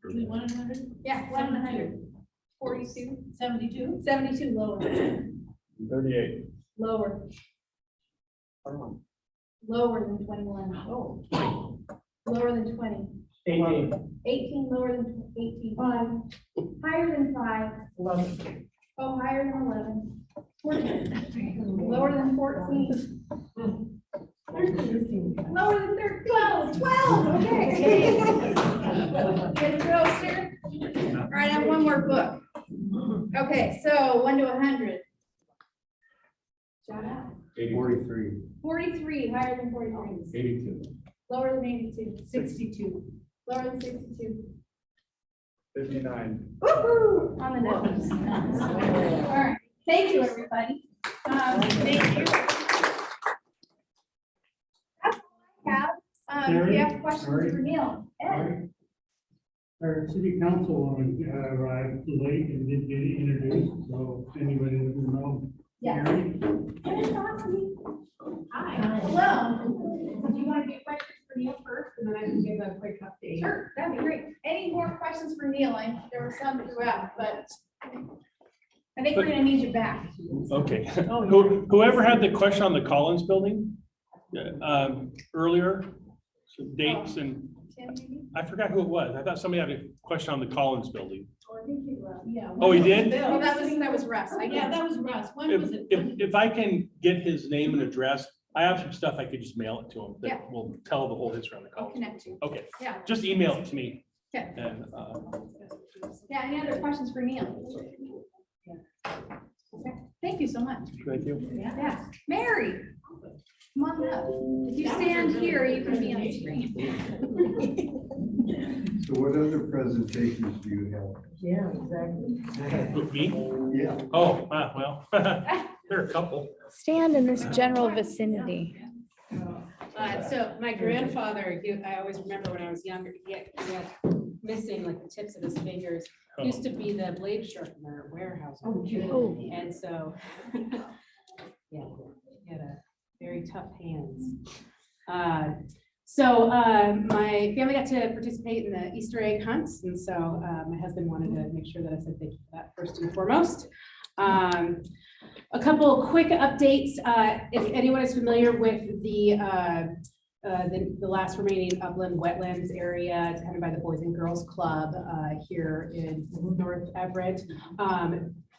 Between 1 and 100? Yeah, 1 and 100. 42. 72? 72 lower. 38. Lower. Lower than 21. Oh. Lower than 20. 18. 18 lower than 18. 5. Higher than 5. 11. Oh, higher than 11. 14. Lower than 14. 13. Lower than 13. 12. 12. Okay. Good throw, sir. All right, I have one more book. Okay, so 1 to 100. Shout out. 43. 43, higher than 43. 82. Lower than 82. 62. Lower than 62. 59. Woo-hoo! On the nose. All right. Thank you, everybody. Thank you. That's all I have. Do you have questions for Neil? Ed? Our city councilwoman arrived late and didn't get introduced, so if anybody doesn't know. Yes. Mary? Hi. Hello. Do you want to get questions for Neil first, And then I can give a quick update. Sure, that'd be great. Any more questions for Neil? There were some throughout, but I think we're gonna need you back. Okay. Whoever had the question on the Collins building earlier, so dates and Tim, maybe? I forgot who it was. I thought somebody had a question on the Collins building. Or I think you, yeah. Oh, he did? Oh, that was Russ. Yeah, that was Russ. When was it? If I can get his name and address, I have some stuff I could just mail it to him Yeah. that will tell the whole history on the I'll Collins. connect you. Okay, Yeah. just email it to me. Okay. And Yeah, any other questions for Neil? Okay, thank you so much. thank you. Yeah, Mary, come on up. If you stand here, you can be on the screen. So what other presentations do you have? Yeah, exactly. Me? Yeah. Oh, well, there are a couple. Stand in this general vicinity. So my grandfather, I always remember when I was younger, he had missing like the tips of his fingers. Used to be the blade sharpener at warehouse. Oh. And so, yeah, he had a very tough hands. So my family got to participate in the Easter egg hunts. And so my husband wanted to make sure that I said thank you for that first and foremost. A couple quick updates. If anyone is familiar with the last remaining upland wetlands area, it's kind of by the Boys and Girls Club here in North Everett.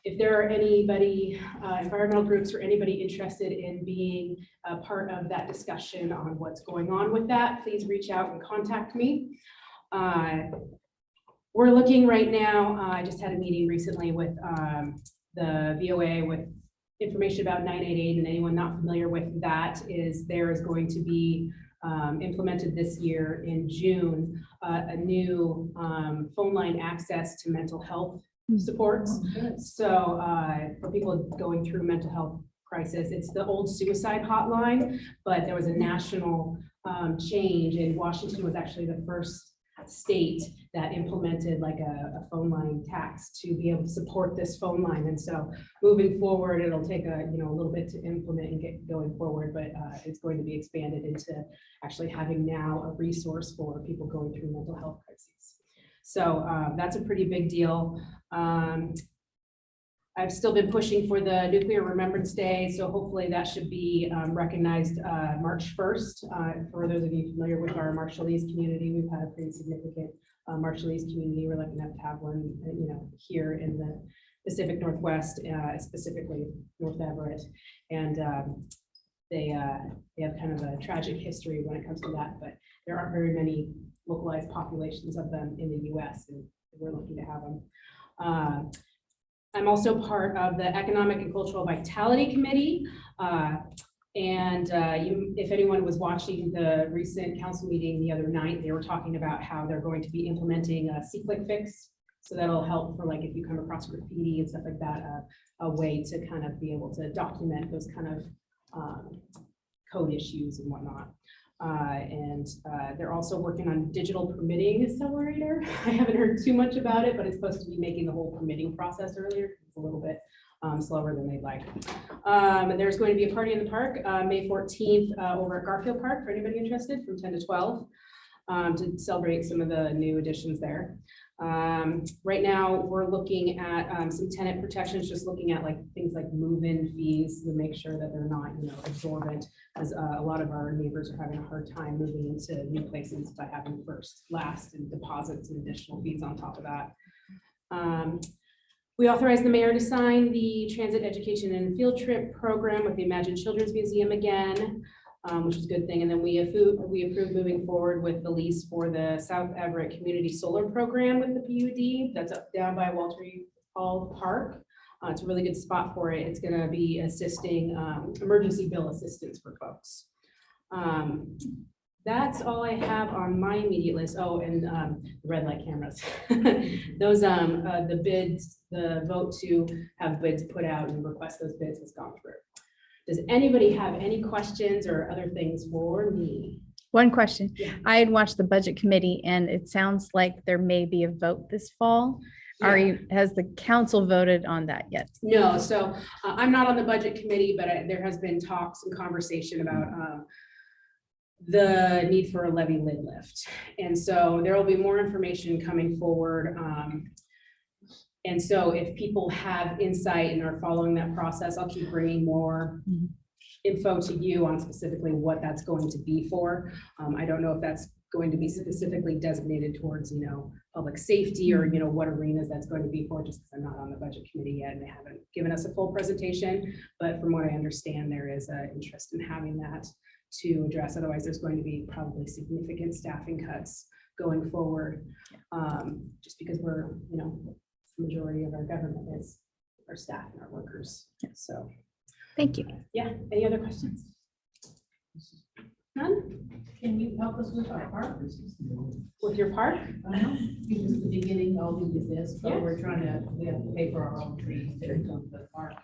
If there are anybody, environmental groups or anybody interested in being a part of that discussion on what's going on with that, please reach out and contact me. We're looking right now, I just had a meeting recently with the VOA with information about 988, and anyone not familiar with that is there is going to be implemented this year in June, a new phone line access to mental health supports. So for people going through mental health crisis, it's the old suicide hotline, but there was a national change, and Washington was actually the first state that implemented like a phone line tax to be able to support this phone line. And so moving forward, it'll take a little bit to implement and get going forward, but it's going to be expanded into actually having now a resource for people going through mental health crises. So that's a pretty big deal. I've still been pushing for the Nuclear Remembrance Day, so hopefully that should be recognized March 1st. For those of you familiar with our Marshallese community, we've had a pretty significant Marshallese community. We're lucky enough to have one, here in the Pacific Northwest, specifically North Everett, and they have kind of a tragic history when it comes to that, but there aren't very many localized populations of them in the U.S., and we're lucky to have them. I'm also part of the Economic and Cultural Vitality Committee. If anyone was watching the recent council meeting the other night, they were talking about how they're going to be implementing a C-click fix. So that'll help for like if you come across graffiti and stuff like that, a way to kind of be able to document those kind of code issues and whatnot. They're also working on digital permitting accelerator. I haven't heard too much about it, but it's supposed to be making the whole permitting process earlier. It's a little bit slower than they'd like. There's going to be a party in the park, May 14th, over at Garfield Park, for anybody interested, from 10 to 12, to celebrate some of the new additions there. Right now, we're looking at some tenant protections, just looking at like things like move-in fees to make sure that they're not, exorbitant, as a lot of our neighbors are having a hard time moving into new places by having first, last, and deposits and additional fees on top of that. We authorized the mayor to sign the transit education and field trip program with the Imagine Children's Museum again, which is a good thing. And then we approved moving forward with the lease for the South Everett Community Solar Program with the PUD. That's up down by Walter Hall Park. It's a really good spot for it. It's going to be assisting emergency bill assistance for folks. That's all I have on my immediate list. Oh, and the red light cameras. Those, the bids, the vote to have bids put out and request those bids has gone through. Does anybody have any questions or other things for me? One question. Yeah. I had watched the budget committee and it sounds like there may be a vote this fall. Has the council voted on that yet? No, so I'm not on the budget committee, but there has been talks and conversation about the need for a levy lid lift. And so there will be more information coming forward. And so if people have insight and are following that process, I'll keep bringing more info to you on specifically what that's going to be for. I don't know if that's going to be specifically designated towards, public safety or, what arenas that's going to be for, just because I'm not on the budget committee yet and they haven't given us a full presentation. But from what I understand, there is an interest in having that to address. Otherwise, there's going to be probably significant staffing cuts going forward, just because we're, the majority of our government is our staff and our workers. So, thank you. Yeah. Any other questions? None? Can you help us with our park? With your park? This is the beginning, I'll do this, but Yeah. we have to pay for our own trees to come to the park.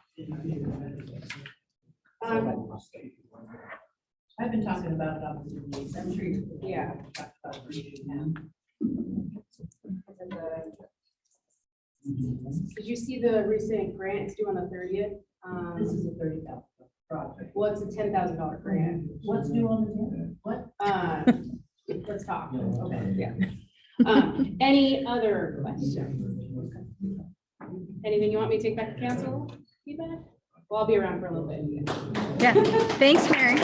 I've been talking about it on the news. I'm sure you. Yeah. Did you see the recent grant? It's due on the 30th. This is a $30,000 project. Well, it's a $10,000 grant. What's due on the 10th? What? Let's talk. Okay. Yeah. Any other questions? Anything you want me to take back to council? Feedback? Well, I'll be around for a little bit. Yeah. Thanks, Mary.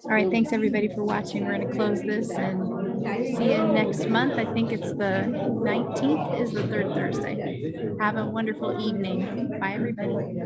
All right, thanks everybody for watching. We're going to close this and see you next month. I think it's the 19th is the third Thursday. Have a wonderful evening. Bye, everybody.